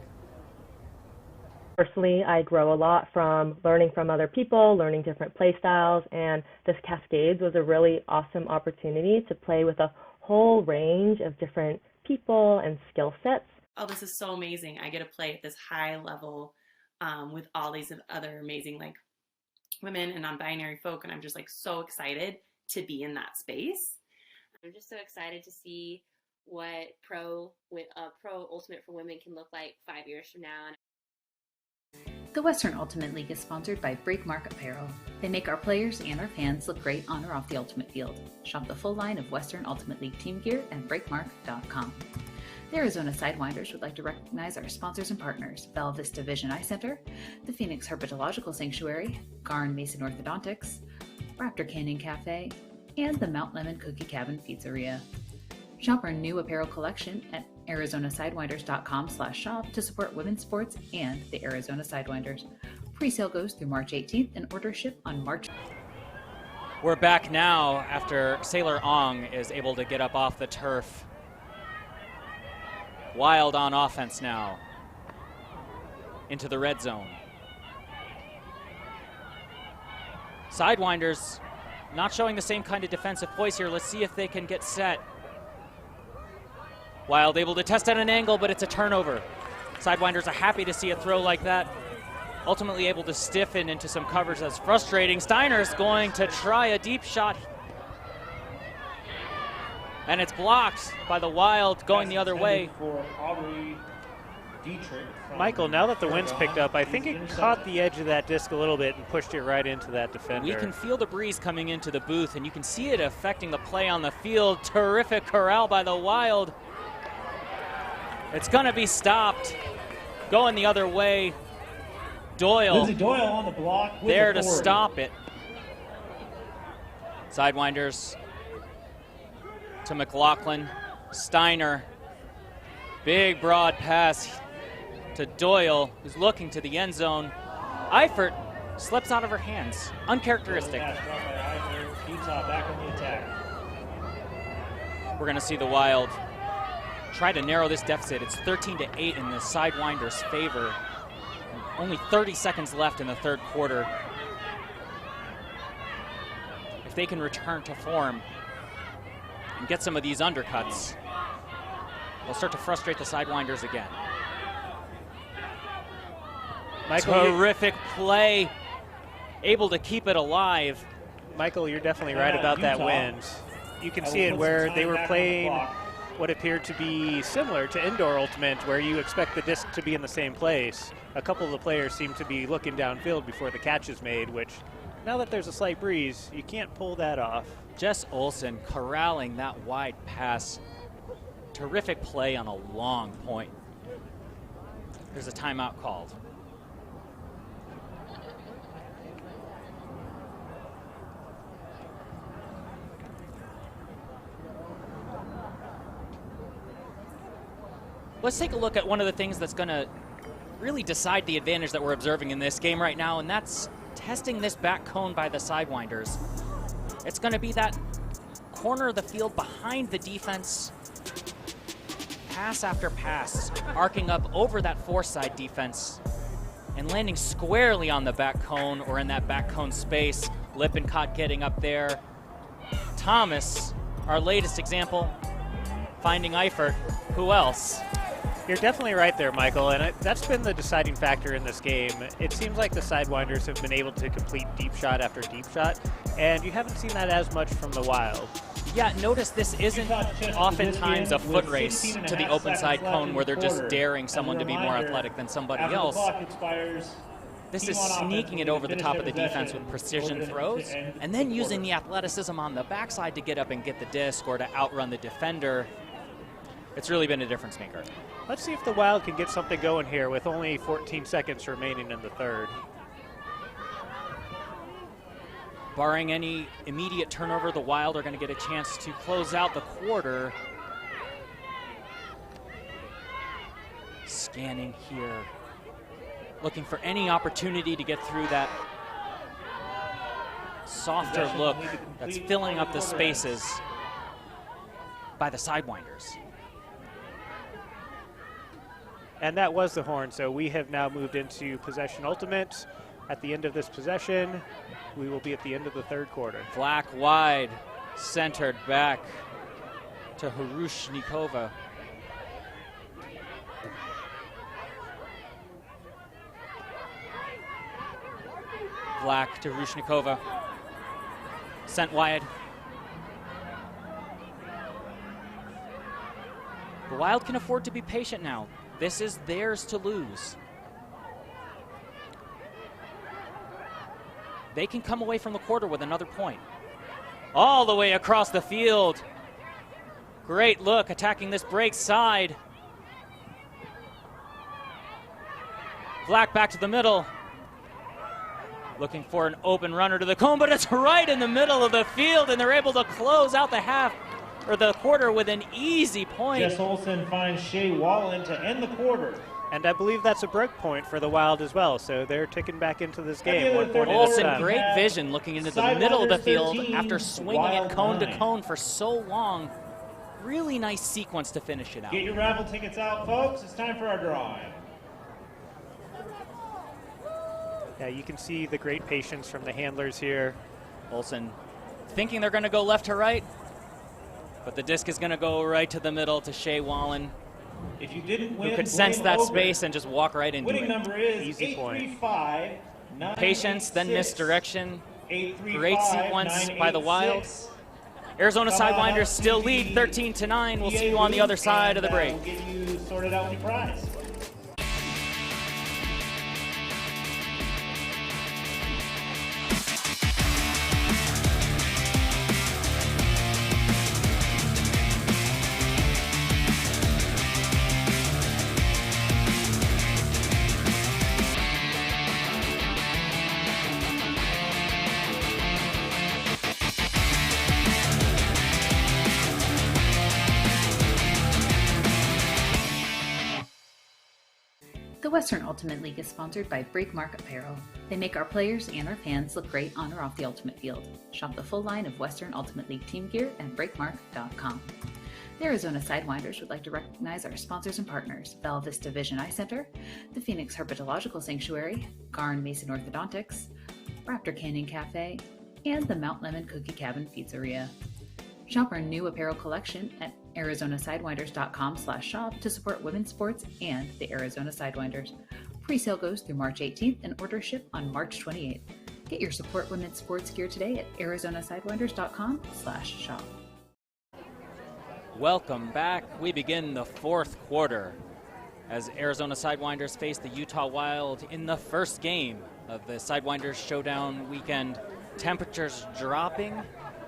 Personally, I grow a lot from learning from other people, learning different play styles, and this Cascades was a really awesome opportunity to play with a whole range of different people and skill sets. Oh, this is so amazing. I get to play at this high level with all these other amazing like women and non-binary folk, and I'm just like so excited to be in that space. I'm just so excited to see what pro ultimate for women can look like 5 years from now. The Western Ultimate League is sponsored by Breakmark Apparel. They make our players and our fans look great on or off the ultimate field. Shop the full line of Western Ultimate League team gear at breakmark.com. The Arizona Sidewinders would like to recognize our sponsors and partners: Bella Vista Vision Eye Center, the Phoenix Herpetological Sanctuary, Garn Mason Orthodontics, Raptor Canyon Cafe, and the Mount Lemon Cookie Cabin Pizzeria. Shop our new apparel collection at ArizonaSidewinders.com/shop to support women's sports and the Arizona Sidewinders. Pre-sale goes through March 18th and orders ship on March. We're back now after Sailor Ong is able to get up off the turf. Wild on offense now into the red zone. Sidewinders not showing the same kind of defensive poise here. Let's see if they can get set. Wild able to test at an angle, but it's a turnover. Sidewinders are happy to see a throw like that. Ultimately able to stiffen into some coverage that's frustrating. Steiner's going to try a deep shot. And it's blocked by the Wild going the other way. Michael, now that the wind's picked up, I think it caught the edge of that disc a little bit and pushed it right into that defender. We can feel the breeze coming into the booth, and you can see it affecting the play on the field. Terrific corral by the Wild. It's going to be stopped. Going the other way. Doyle. Lindsay Doyle on the block. There to stop it. Sidewinders to McLaughlin. Steiner. Big broad pass to Doyle, who's looking to the end zone. Eifert slips out of her hands. Uncharacteristic. Back on the attack. We're going to see the Wild try to narrow this deficit. It's 13-8 in the Sidewinders' favor. Only 30 seconds left in the third quarter. If they can return to form and get some of these undercuts, they'll start to frustrate the Sidewinders again. Michael, terrific play. Able to keep it alive. Michael, you're definitely right about that wind. You can see it where they were playing what appeared to be similar to indoor ultimate, where you expect the disc to be in the same place. A couple of the players seem to be looking downfield before the catch is made, which now that there's a slight breeze, you can't pull that off. Jess Olsen corralling that wide pass. Terrific play on a long point. There's a timeout called. Let's take a look at one of the things that's going to really decide the advantage that we're observing in this game right now, and that's testing this back cone by the Sidewinders. It's going to be that corner of the field behind the defense. Pass after pass, arcing up over that four-side defense and landing squarely on the back cone or in that back cone space. Lippincott getting up there. Thomas, our latest example, finding Eifert. Who else? You're definitely right there, Michael, and that's been the deciding factor in this game. It seems like the Sidewinders have been able to complete deep shot after deep shot, and you haven't seen that as much from the Wild. Yeah, notice this isn't oftentimes a foot race to the open side cone where they're just daring someone to be more athletic than somebody else. This is sneaking it over the top of the defense with precision throws, and then using the athleticism on the backside to get up and get the disc or to outrun the defender. It's really been a difference maker. Let's see if the Wild can get something going here with only 14 seconds remaining in the third. Barring any immediate turnover, the Wild are going to get a chance to close out the quarter. Scanning here. Looking for any opportunity to get through that softer look that's filling up the spaces by the Sidewinders. And that was the horn, so we have now moved into possession ultimate. At the end of this possession, we will be at the end of the third quarter. Black wide, centered back to Harushnikova. Black to Harushnikova. Sent wide. The Wild can afford to be patient now. This is theirs to lose. They can come away from the quarter with another point. All the way across the field. Great look, attacking this break side. Black back to the middle. Looking for an open runner to the cone, but it's right in the middle of the field, and they're able to close out the half or the quarter with an easy point. Jess Olsen finds Shea Wallen to end the quarter. And I believe that's a break point for the Wild as well, so they're ticking back into this game. Olsen, great vision, looking into the middle of the field after swinging it cone to cone for so long. Really nice sequence to finish it out. Get your raffle tickets out, folks. It's time for our drawing. Yeah, you can see the great patience from the handlers here. Olsen thinking they're going to go left to right, but the disc is going to go right to the middle to Shea Wallen. If you didn't win, who could sense that space and just walk right into it. Winning number is easy point. Patience, then misdirection. Great sequence by the Wild. Arizona Sidewinders still lead 13-9. We'll see you on the other side of the break. We'll get you sorted out with your prize. The Western Ultimate League is sponsored by Breakmark Apparel. They make our players and our fans look great on or off the ultimate field. Shop the full line of Western Ultimate League team gear at breakmark.com. The Arizona Sidewinders would like to recognize our sponsors and partners: Bella Vista Vision Eye Center, the Phoenix Herpetological Sanctuary, Garn Mason Orthodontics, Raptor Canyon Cafe, and the Mount Lemon Cookie Cabin Pizzeria. Shop our new apparel collection at arizonasidewinders.com/shop to support women's sports and the Arizona Sidewinders. Pre-sale goes through March 18th and orders ship on March 28th. Get your support women's sports gear today at arizonasidewinders.com/shop. Welcome back. We begin the fourth quarter as Arizona Sidewinders face the Utah Wild in the first game of the Sidewinders Showdown weekend. Temperatures dropping,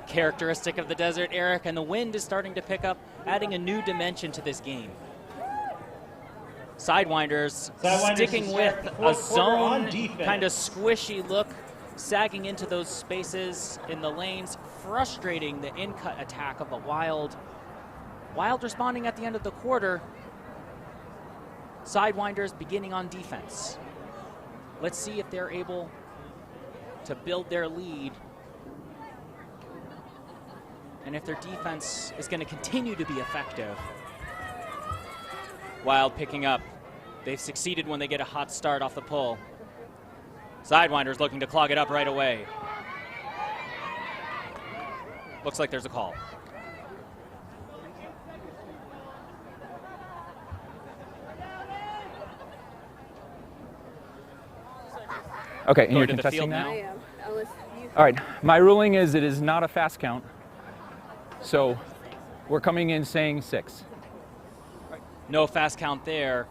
characteristic of the desert, Eric, and the wind is starting to pick up, adding a new dimension to this game. Sidewinders sticking with a zone kind of squishy look, sagging into those spaces in the lanes, frustrating the in-cut attack of the Wild. Wild responding at the end of the quarter. Sidewinders beginning on defense. Let's see if they're able to build their lead and if their defense is going to continue to be effective. Wild picking up. They've succeeded when they get a hot start off the pull. Sidewinders looking to clog it up right away. Looks like there's a call. Okay, and Going you're to the contesting field that? now? I am. All right, my ruling is it is not a fast count. So we're coming in saying 6. No fast count there.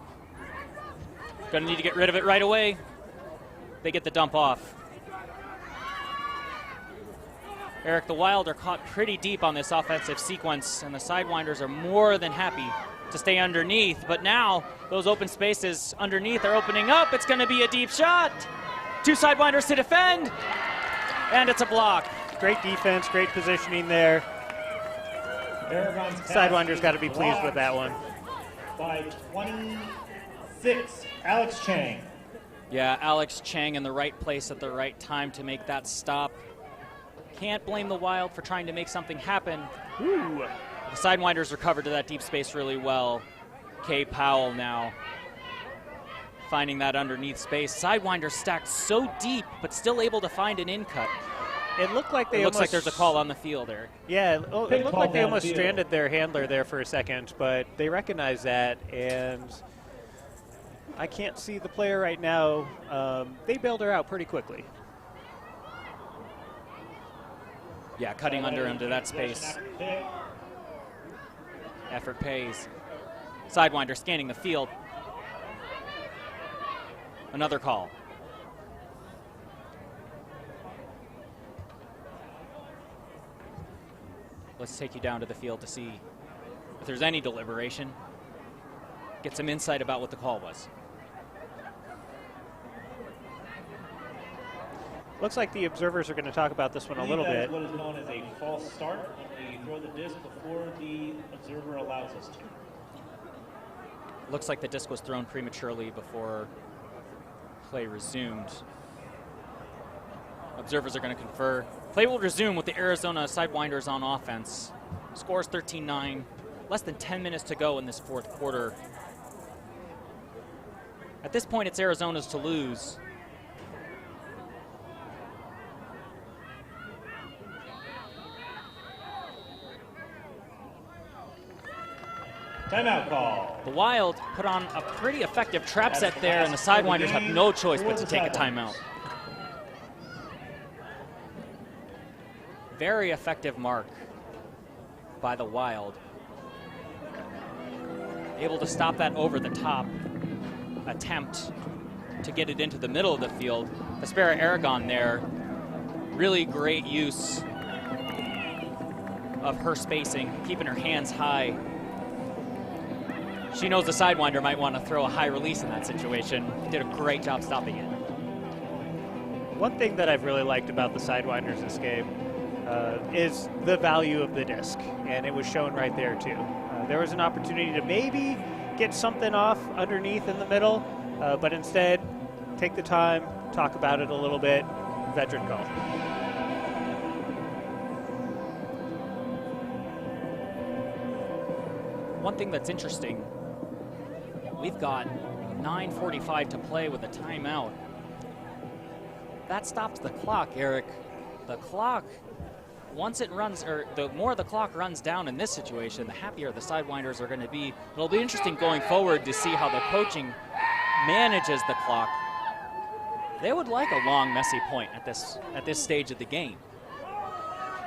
Gonna need to get rid of it right away. They get the dump off. Eric, the Wild are caught pretty deep on this offensive sequence, and the Sidewinders are more than happy to stay underneath. But now those open spaces underneath are opening up. It's gonna be a deep shot. 2 Sidewinders to defend, and it's a block. Great defense, great positioning there. Sidewinders got to be pleased with that one. By 26, Alex Chang. Yeah, Alex Chang in the right place at the right time to make that stop. Can't blame the Wild for trying to make something happen. Ooh. The Sidewinders recovered to that deep space really well. Kay Powell now finding that underneath space. Sidewinders stacked so deep, but still able to find an in-cut. It looked like they looks like there's a call on the field, Eric. Yeah, it looked like they almost stranded their handler there for a second, but they recognize that, and I can't see the player right now. They bailed her out pretty quickly. Yeah, cutting under into that space. Effort pays. Sidewinder scanning the field. Another call. Let's take you down to the field to see if there's any deliberation. Get some insight about what the call was. Looks like the observers are going to talk about this one a little bit. What is known as a false start, when we throw the disc before the observer allows us to. Looks like the disc was thrown prematurely before play resumed. Observers are going to confer. Play will resume with the Arizona Sidewinders on offense. Scores 13-9. Less than 10 minutes to go in this fourth quarter. At this point, it's Arizona's to lose. Timeout call. The Wild put on a pretty effective trap set there, and the Sidewinders have no choice but to take a timeout. Very effective mark by the Wild. Able to stop that over the top attempt to get it into the middle of the field. Aspera Aragon there, really great use of her spacing, keeping her hands high. She knows the Sidewinder might want to throw a high release in that situation. Did a great job stopping it. One thing that I've really liked about the Sidewinders this game is the value of the disc, and it was shown right there too. There was an opportunity to maybe get something off underneath in the middle, but instead, take the time, talk about it a little bit, veteran call. One thing that's interesting, we've got 9:45 to play with a timeout. That stops the clock, Eric. The clock, once it runs, or the more the clock runs down in this situation, the happier the Sidewinders are going to be. It'll be interesting going forward to see how the coaching manages the clock. They would like a long, messy point at this stage of the game.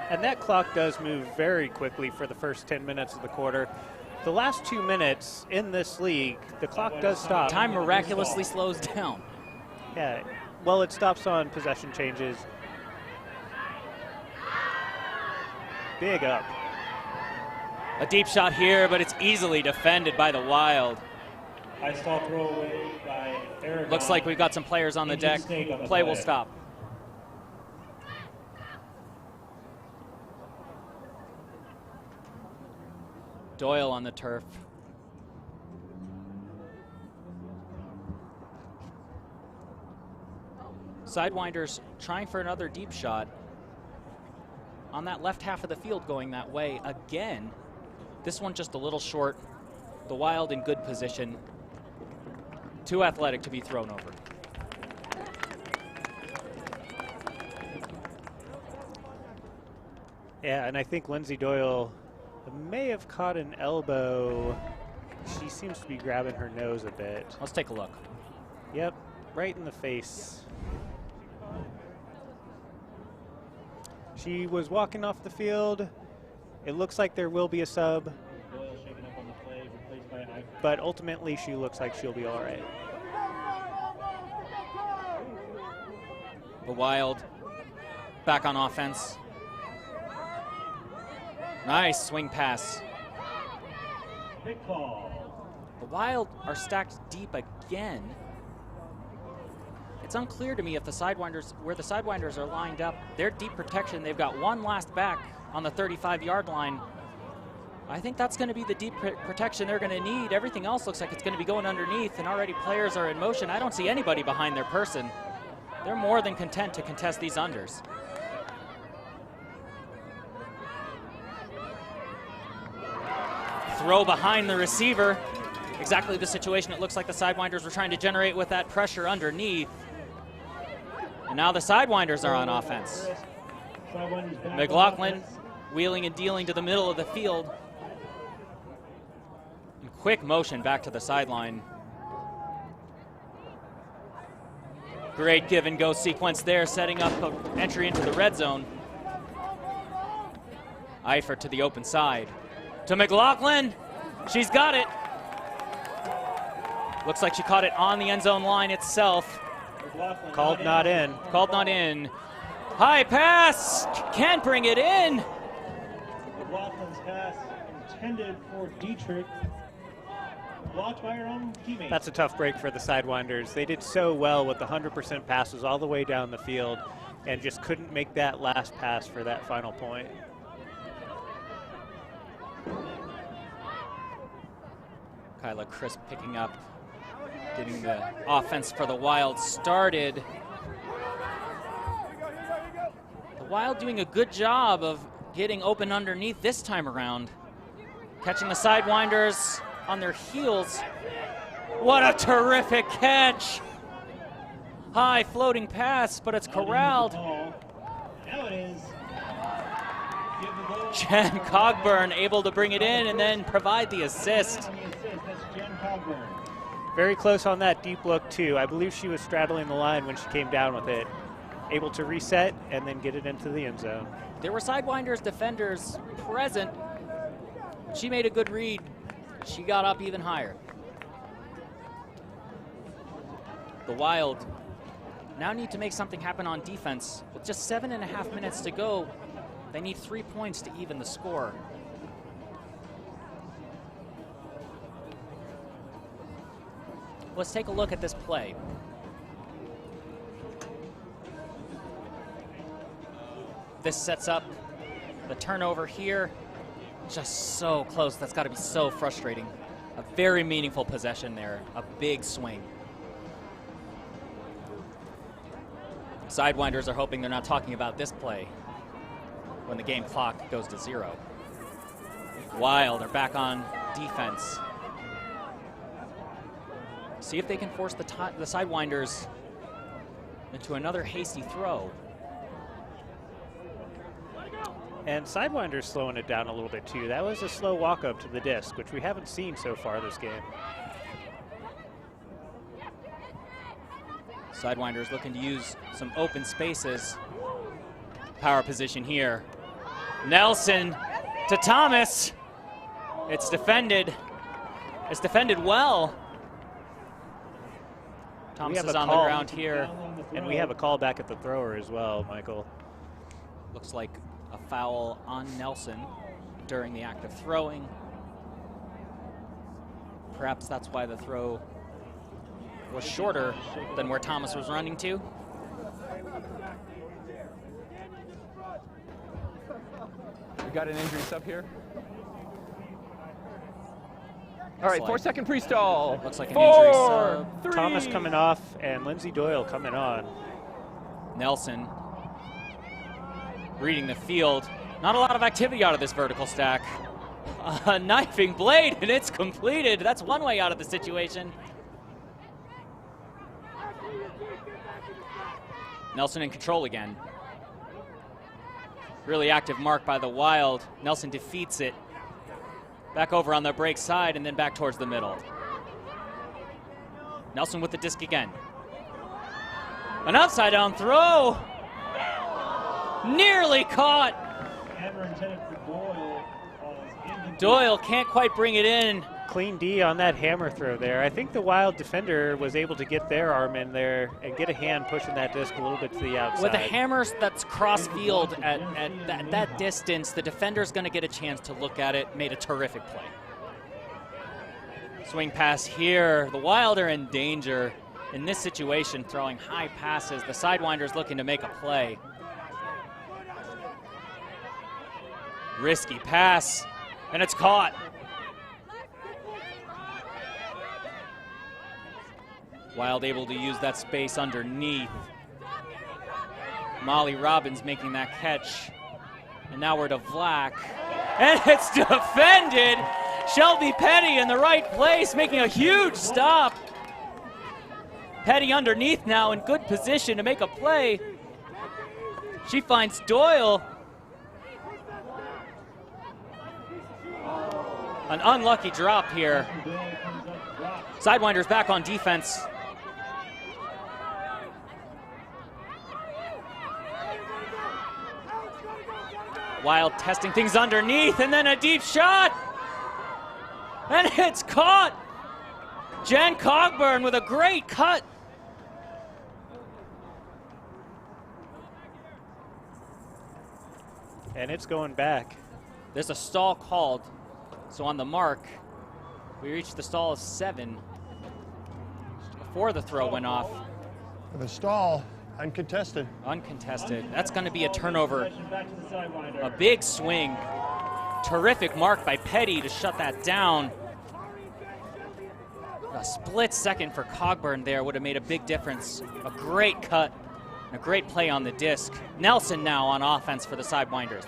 And that clock does move very quickly for the first 10 minutes of the quarter. The last 2 minutes in this league, the clock does stop. Time miraculously slows down. Yeah, well, it stops on possession changes. Big up. A deep shot here, but it's easily defended by the Wild. High stall throwaway by Aragon. Looks like we've got some players on the deck. Play will stop. Doyle on the turf. Sidewinders trying for another deep shot. On that left half of the field going that way again. This one just a little short. The Wild in good position. Too athletic to be thrown over. Yeah, and I think Lindsay Doyle may have caught an elbow. She seems to be grabbing her nose a bit. Let's take a look. Yep, right in the face. She was walking off the field. It looks like there will be a sub, but ultimately she looks like she'll be all right. The Wild back on offense. Nice swing pass. Big call. The Wild are stacked deep again. It's unclear to me if the Sidewinders, where the Sidewinders are lined up, their deep protection, they've got one last back on the 35-yard line. I think that's going to be the deep protection they're going to need. Everything else looks like it's going to be going underneath, and already players are in motion. I don't see anybody behind their person. They're more than content to contest these unders. Throw behind the receiver. Exactly the situation it looks like the Sidewinders were trying to generate with that pressure underneath. And now the Sidewinders are on offense. McLaughlin wheeling and dealing to the middle of the field. And quick motion back to the sideline. Great give and go sequence there, setting up an entry into the red zone. Eifert to the open side. To McLaughlin. She's got it. Looks like she caught it on the end zone line itself. Called not in. Called not in. High pass. Can't bring it in. McLaughlin's pass intended for Dietrich. Blocked by her own teammate. That's a tough break for the Sidewinders. They did so well with the 100% passes all the way down the field. and just couldn't make that last pass for that final point. Kyla Crisp picking up, getting the offense for the Wild started. The Wild doing a good job of getting open underneath this time around. Catching the Sidewinders on their heels. What a terrific catch! High floating pass, but it's corralled. Now it is. Jen Cogburn able to bring it in and then provide the assist. That's Jen Cogburn. Very close on that deep look too. I believe she was straddling the line when she came down with it. Able to reset and then get it into the end zone. There were Sidewinders defenders present. She made a good read. She got up even higher. The Wild now need to make something happen on defense. With just 7.5 minutes to go, they need 3 points to even the score. Let's take a look at this play. This sets up the turnover here. Just so close. That's got to be so frustrating. A very meaningful possession there. A big swing. Sidewinders are hoping they're not talking about this play when the game clock goes to 0. Wild are back on defense. See if they can force the Sidewinders into another hasty throw. And Sidewinders slowing it down a little bit too. That was a slow walk up to the disc, which we haven't seen so far this game. Sidewinders looking to use some open spaces. Power position here. Nelson to Thomas. It's defended. It's defended well. Thomas is on the ground here. And we have a call back at the thrower as well, Michael. Looks like a foul on Nelson during the act of throwing. Perhaps that's why the throw was shorter than where Thomas was running to. We got an injury sub here. All right, 4-second pre-stall. Looks like an injury 4, sub. 3. Thomas coming off and Lindsay Doyle coming on. Nelson reading the field. Not a lot of activity out of this vertical stack. A knifing blade, and it's completed. That's one way out of the situation. Nelson in control again. Really active mark by the Wild. Nelson defeats it. Back over on the break side and then back towards the middle. Nelson with the disc again. An upside down throw. Nearly caught. Doyle can't quite bring it in. Clean D on that hammer throw there. I think the Wild defender was able to get their arm in there and get a hand pushing that disc a little bit to the outside. With a hammer that's cross field at that distance, the defender's going to get a chance to look at it. Made a terrific play. Swing pass here. The Wild are in danger in this situation, throwing high passes. The Sidewinders looking to make a play. Risky pass, and it's caught. Wild able to use that space underneath. Molly Robbins making that catch. And now we're to Vlack. And it's defended! Shelby Petty in the right place, making a huge stop. Petty underneath now in good position to make a play. She finds Doyle. An unlucky drop here. Sidewinders back on defense. Wild testing things underneath, and then a deep shot. And it's caught. Jen Cogburn with a great cut. And it's going back. There's a stall called. So on the mark, we reached the stall of 7 before the throw went off. The stall Uncontested. Uncontested. That's going to be a turnover. A big swing. Terrific mark by Petty to shut that down. A split second for Cogburn there would have made a big difference. A great cut and a great play on the disc. Nelson now on offense for the Sidewinders.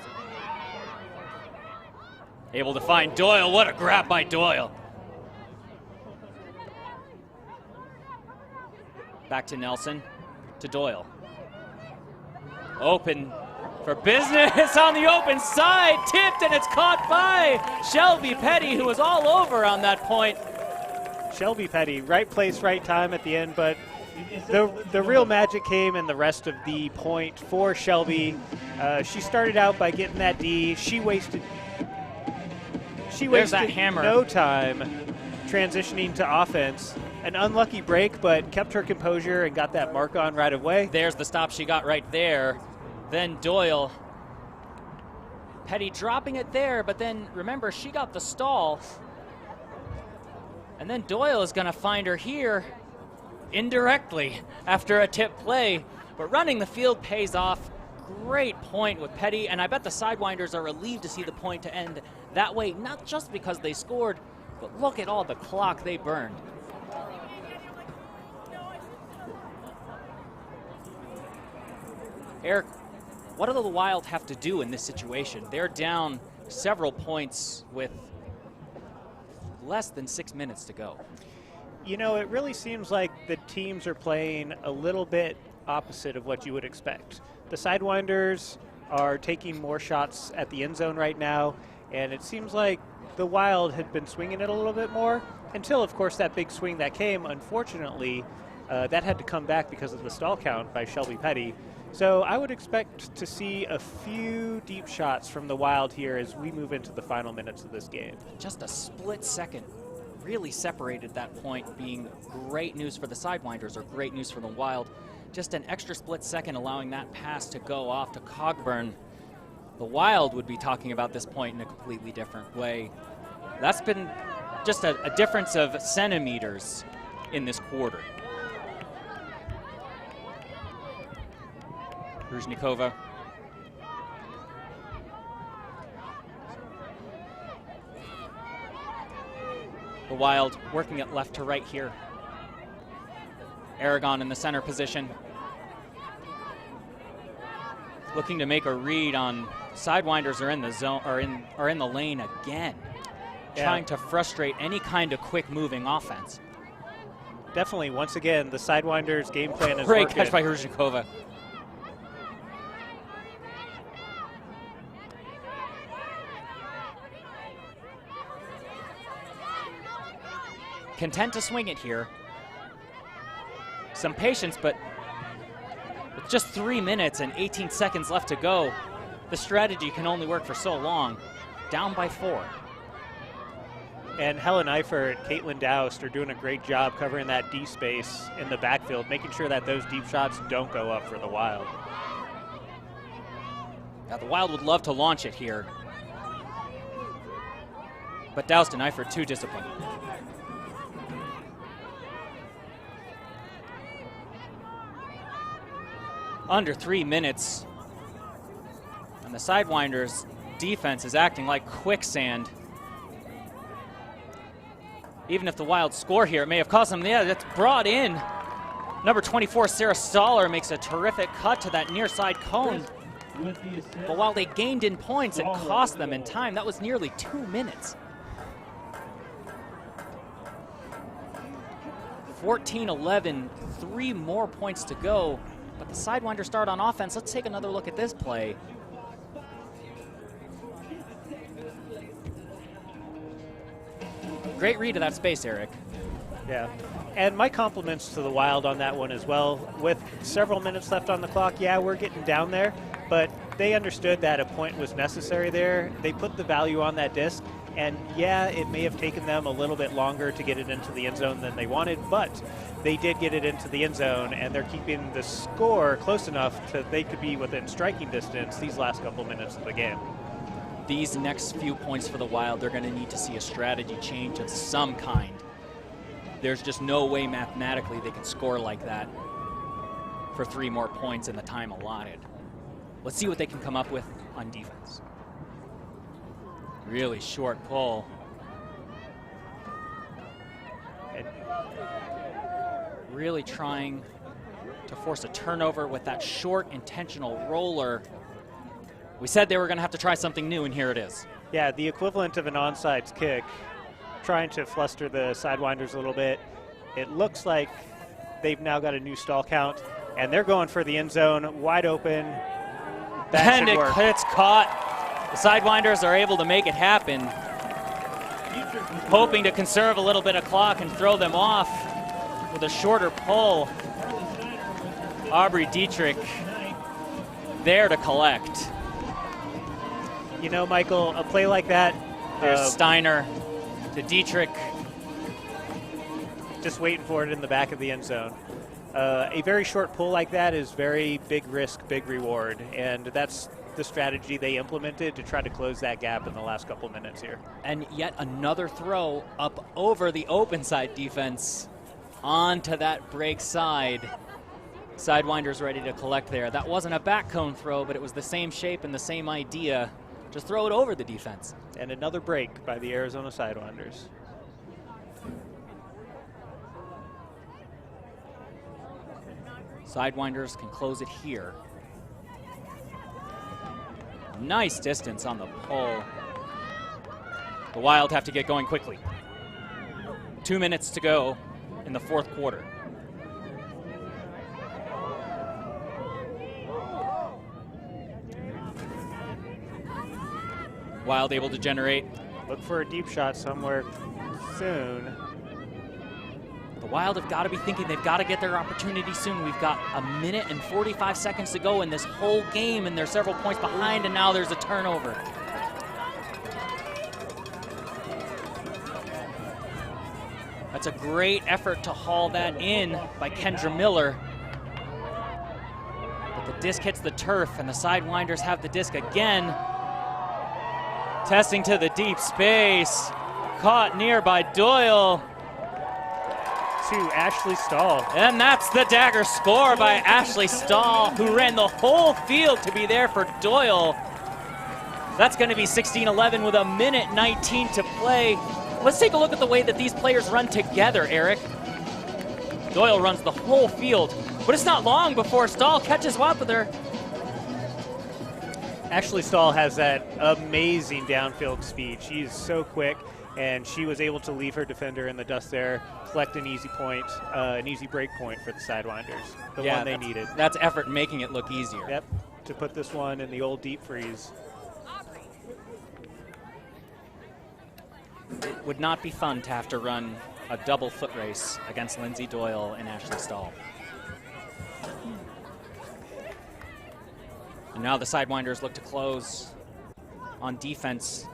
Able to find Doyle. What a grab by Doyle. Back to Nelson, to Doyle. Open for business on the open side. Tipped, and it's caught by Shelby Petty, who was all over on that point. Shelby Petty, right place, right time at the end, but the real magic came in the rest of the point for Shelby. She started out by getting that D. She wasted that hammer. No time transitioning to offense. An unlucky break, but kept her composure and got that mark on right away. There's the stop she got right there. Then Doyle. Petty dropping it there, but then remember, she got the stall. And then Doyle is going to find her here indirectly after a tip play. But running the field pays off. Great point with Petty, and I bet the Sidewinders are relieved to see the point to end that way, not just because they scored, but look at all the clock they burned. Eric, what do the Wild have to do in this situation? They're down several points with less than 6 minutes to go. You know, it really seems like the teams are playing a little bit opposite of what you would expect. The Sidewinders are taking more shots at the end zone right now, and it seems like the Wild had been swinging it a little bit more until, of course, that big swing that came. Unfortunately, that had to come back because of the stall count by Shelby Petty. So I would expect to see a few deep shots from the Wild here as we move into the final minutes of this game. Just a split second really separated that point, being great news for the Sidewinders or great news for the Wild. Just an extra split second allowing that pass to go off to Cogburn. The Wild would be talking about this point in a completely different way. That's been just a difference of centimeters in this quarter. Ruzhnikova. The Wild working it left to right here. Aragon in the center position. Looking to make a read on Sidewinders are in the zone, are in the lane again. Yeah. Trying to frustrate any kind of quick moving offense. Definitely, once again, the Sidewinders game plan is great working. Catch by Ruzhnikova. Content to swing it here. Some patience, but with just 3 minutes and 18 seconds left to go, the strategy can only work for so long. Down by 4. And Helen Eifert, Caitlin Doust are doing a great job covering that D space in the backfield, making sure that those deep shots don't go up for the Wild. Now the Wild would love to launch it here, but Doust and Eifert too disciplined. Under 3 minutes, and the Sidewinders defense is acting like quicksand. Even if the Wild score here, it may have cost them. Yeah, that's brought in. Number 24, Sarah Stoller, makes a terrific cut to that near side cone. But while they gained in points, it cost them in time. That was nearly 2 minutes. 14-11, 3 more points to go. But the Sidewinders start on offense. Let's take another look at this play. Great read of that space, Eric. Yeah. And my compliments to the Wild on that one as well. With several minutes left on the clock, yeah, we're getting down there, but they understood that a point was necessary there. They put the value on that disc, and yeah, it may have taken them a little bit longer to get it into the end zone than they wanted, but they did get it into the end zone, and they're keeping the score close enough that they could be within striking distance these last couple minutes of the game. These next few points for the Wild, they're going to need to see a strategy change of some kind. There's just no way mathematically they can score like that. for 3 more points in the time allotted. Let's see what they can come up with on defense. Really short pull. And really trying to force a turnover with that short intentional roller. We said they were going to have to try something new, and here it is. Yeah, the equivalent of an onside kick, trying to fluster the Sidewinders a little bit. It looks like they've now got a new stall count, and they're going for the end zone, wide open. That and should work. It's caught. The Sidewinders are able to make it happen, hoping to conserve a little bit of clock and throw them off with a shorter pull. Aubrey Dietrich there to collect. You know, Michael, a play like that. There's Steiner to Dietrich. Just waiting for it in the back of the end zone. A very short pull like that is very big risk, big reward, and that's the strategy they implemented to try to close that gap in the last couple minutes here. And yet another throw up over the open side defense onto that break side. Sidewinders ready to collect there. That wasn't a back cone throw, but it was the same shape and the same idea. Just throw it over the defense. And another break by the Arizona Sidewinders. Sidewinders can close it here. Nice distance on the pull. The Wild have to get going quickly. 2 minutes to go in the 4th quarter. Wild able to generate. Look for a deep shot somewhere soon. The Wild have got to be thinking they've got to get their opportunity soon. We've got 1 minute and 45 seconds to go in this whole game, and they're several points behind, and now there's a turnover. That's a great effort to haul that in by Kendra Miller. But the disc hits the turf, and the Sidewinders have the disc again. Testing to the deep space. Caught near by Doyle. To Ashley Stahl. And that's the dagger score by Ashley Stahl, who ran the whole field to be there for Doyle. That's going to be 16-11 with 1:19 to play. Let's take a look at the way that these players run together, Eric. Doyle runs the whole field, but it's not long before Stahl catches up with her. Ashley Stahl has that amazing downfield speed. She is so quick, and she was able to leave her defender in the dust there, collect an easy point, an easy break point for the Sidewinders, the one they needed. That's effort making it look easier. Yep, to put this one in the old deep freeze. It would not be fun to have to run a double foot race against Lindsay Doyle and Ashley Stahl. And now the Sidewinders look to close on defense.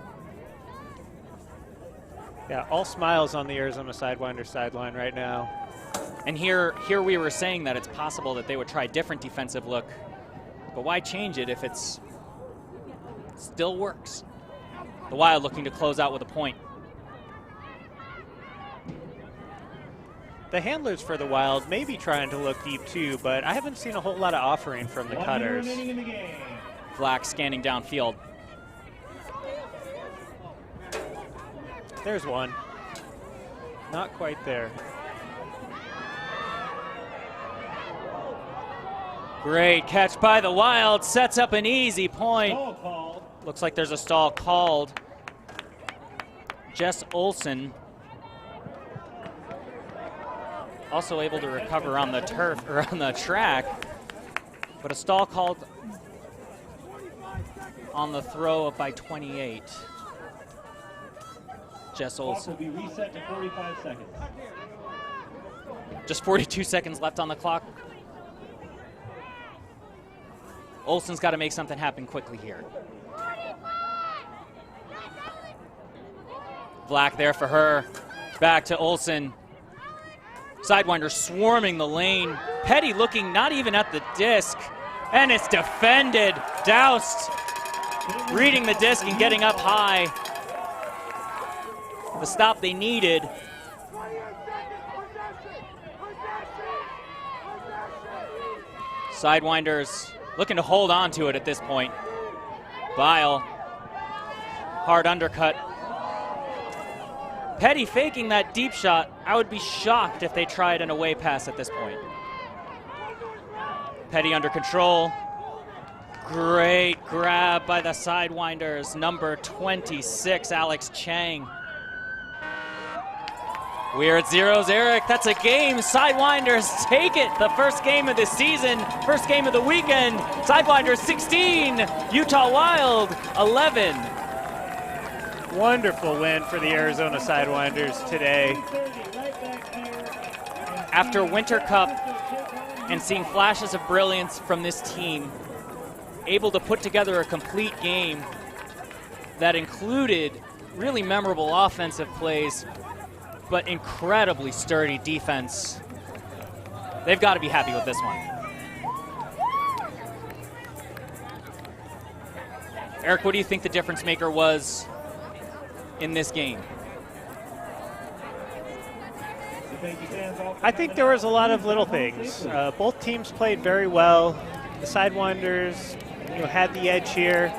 Yeah, all smiles on the Arizona Sidewinders sideline right now. And here we were saying that it's possible that they would try a different defensive look, but why change it if it's still works? The Wild looking to close out with a point. The handlers for the Wild may be trying to look deep too, but I haven't seen a whole lot of offering from the cutters. Flack scanning downfield. There's one. Not quite there. Great catch by the Wild. Sets up an easy point. Looks like there's a stall called. Jess Olson also able to recover on the turf or on the track, but a stall called on the throw by 28. Jess Olson. Will be reset to 45 seconds. Just 42 seconds left on the clock. Olson's got to make something happen quickly here. Black there for her. Back to Olson. Sidewinders swarming the lane. Petty looking not even at the disc. And it's defended. Doused. Reading the disc and getting up high. The stop they needed. Sidewinders looking to hold on to it at this point. Bile, hard undercut. Petty faking that deep shot. I would be shocked if they tried an away pass at this point. Petty under control. Great grab by the Sidewinders. Number 26, Alex Chang. We're at 0s, Eric. That's a game. Sidewinders take it. The first game of the season, first game of the weekend. Sidewinders 16, Utah Wild 11. Wonderful win for the Arizona Sidewinders today. After Winter Cup and seeing flashes of brilliance from this team, able to put together a complete game that included really memorable offensive plays, but incredibly sturdy defense. They've got to be happy with this one. Eric, what do you think the difference maker was in this game? I think there was a lot of little things. Both teams played very well. The Sidewinders, had the edge here.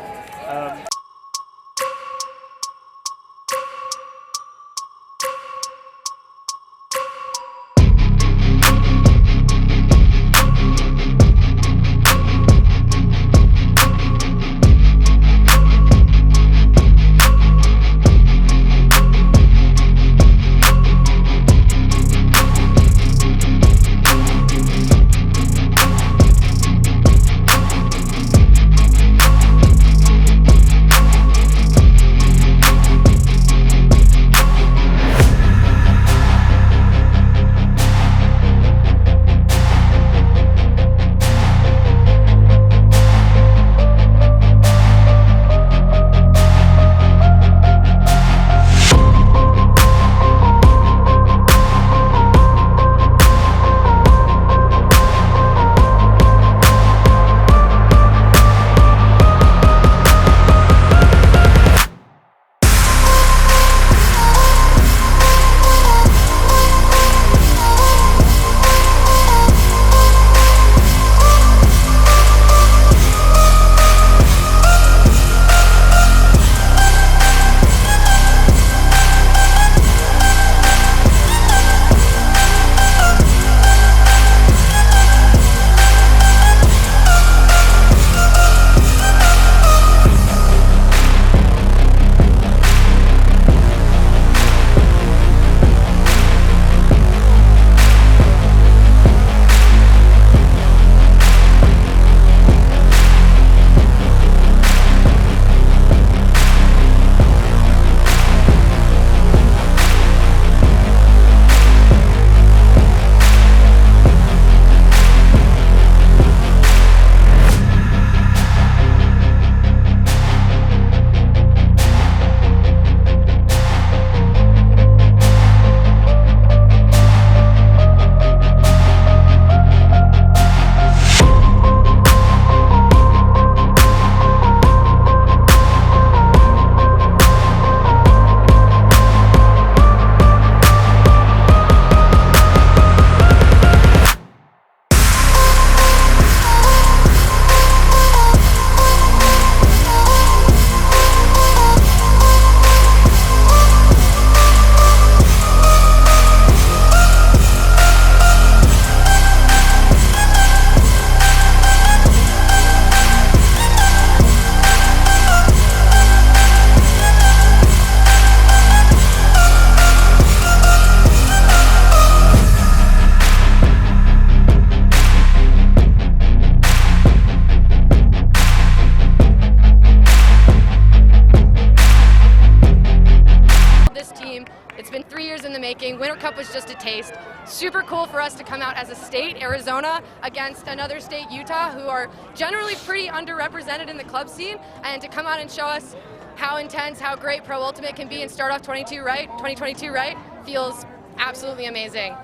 Winter Cup was just a taste. Super cool for us to come out as a state, Arizona, against another state, Utah, who are generally pretty underrepresented in the club scene, and to come out and show us how intense, how great Pro Ultimate can be and start off 2022 right, feels absolutely amazing.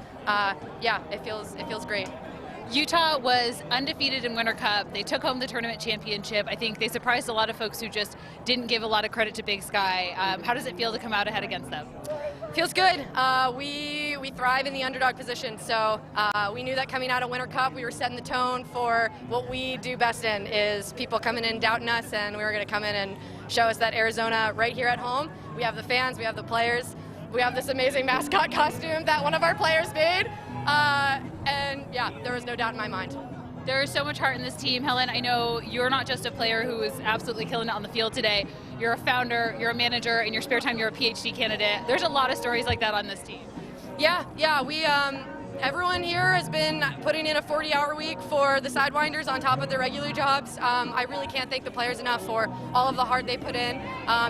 Yeah, it feels great. Utah was undefeated in Winter Cup. They took home the tournament championship. I think they surprised a lot of folks who just didn't give a lot of credit to Big Sky. How does it feel to come out ahead against them? Feels good. We we thrive in the underdog position. So we knew that coming out of Winter Cup, we were setting the tone for what we do best in, is people coming in doubting us, and we were going to come in and show us that Arizona right here at home. We have the fans, we have the players, we have this amazing mascot costume that one of our players made, and yeah, there was no doubt in my mind. There is so much heart in this team. Helen, I know you're not just a player who is absolutely killing it on the field today. You're a founder, you're a manager, in your spare time you're a PhD candidate. There's a lot of stories like that on this team. Yeah, we everyone here has been putting in a 40-hour week for the Sidewinders on top of their regular jobs. I really can't thank the players enough for all of the heart they put in,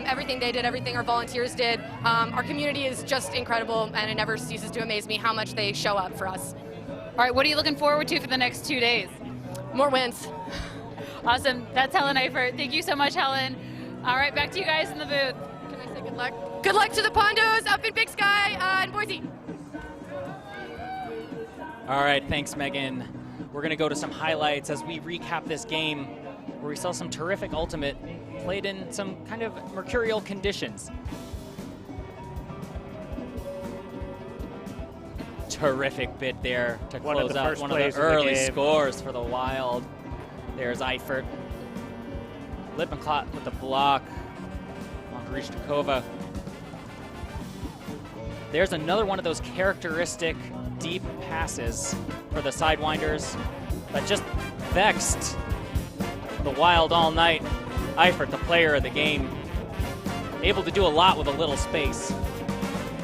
everything they did, everything our volunteers did. Our community is just incredible, and it never ceases to amaze me how much they show up for us. All right, what are you looking forward to for the next 2 days? More wins. Awesome. That's Helen Eifert. Thank you so much, Helen. All right, back to you guys in the booth. Can I say good luck? Good luck to the Pondos up in Big Sky in Boise. All right, thanks, Megan. We're going to go to some highlights as we recap this game where we saw some terrific ultimate played in some kind of mercurial conditions. Terrific bit there to close out one of the early scores for the Wild. There's Eifert. Lippincott with the block. Marishnikova. There's another one of those characteristic deep passes for the Sidewinders that just vexed the Wild all night. Eifert, the player of the game, able to do a lot with a little space.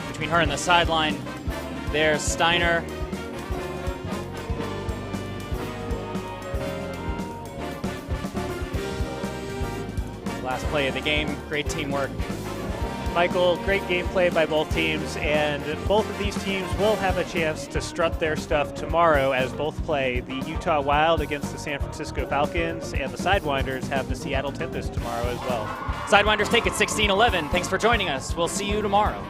Between her and the sideline, there's Steiner. Last play of the game, great teamwork. Michael, great gameplay by both teams, and both of these teams will have a chance to strut their stuff tomorrow as both play the Utah Wild against the San Francisco Falcons, and the Sidewinders have the Seattle Tempest tomorrow as well. Sidewinders take it 16-11. Thanks for joining us. We'll see you tomorrow.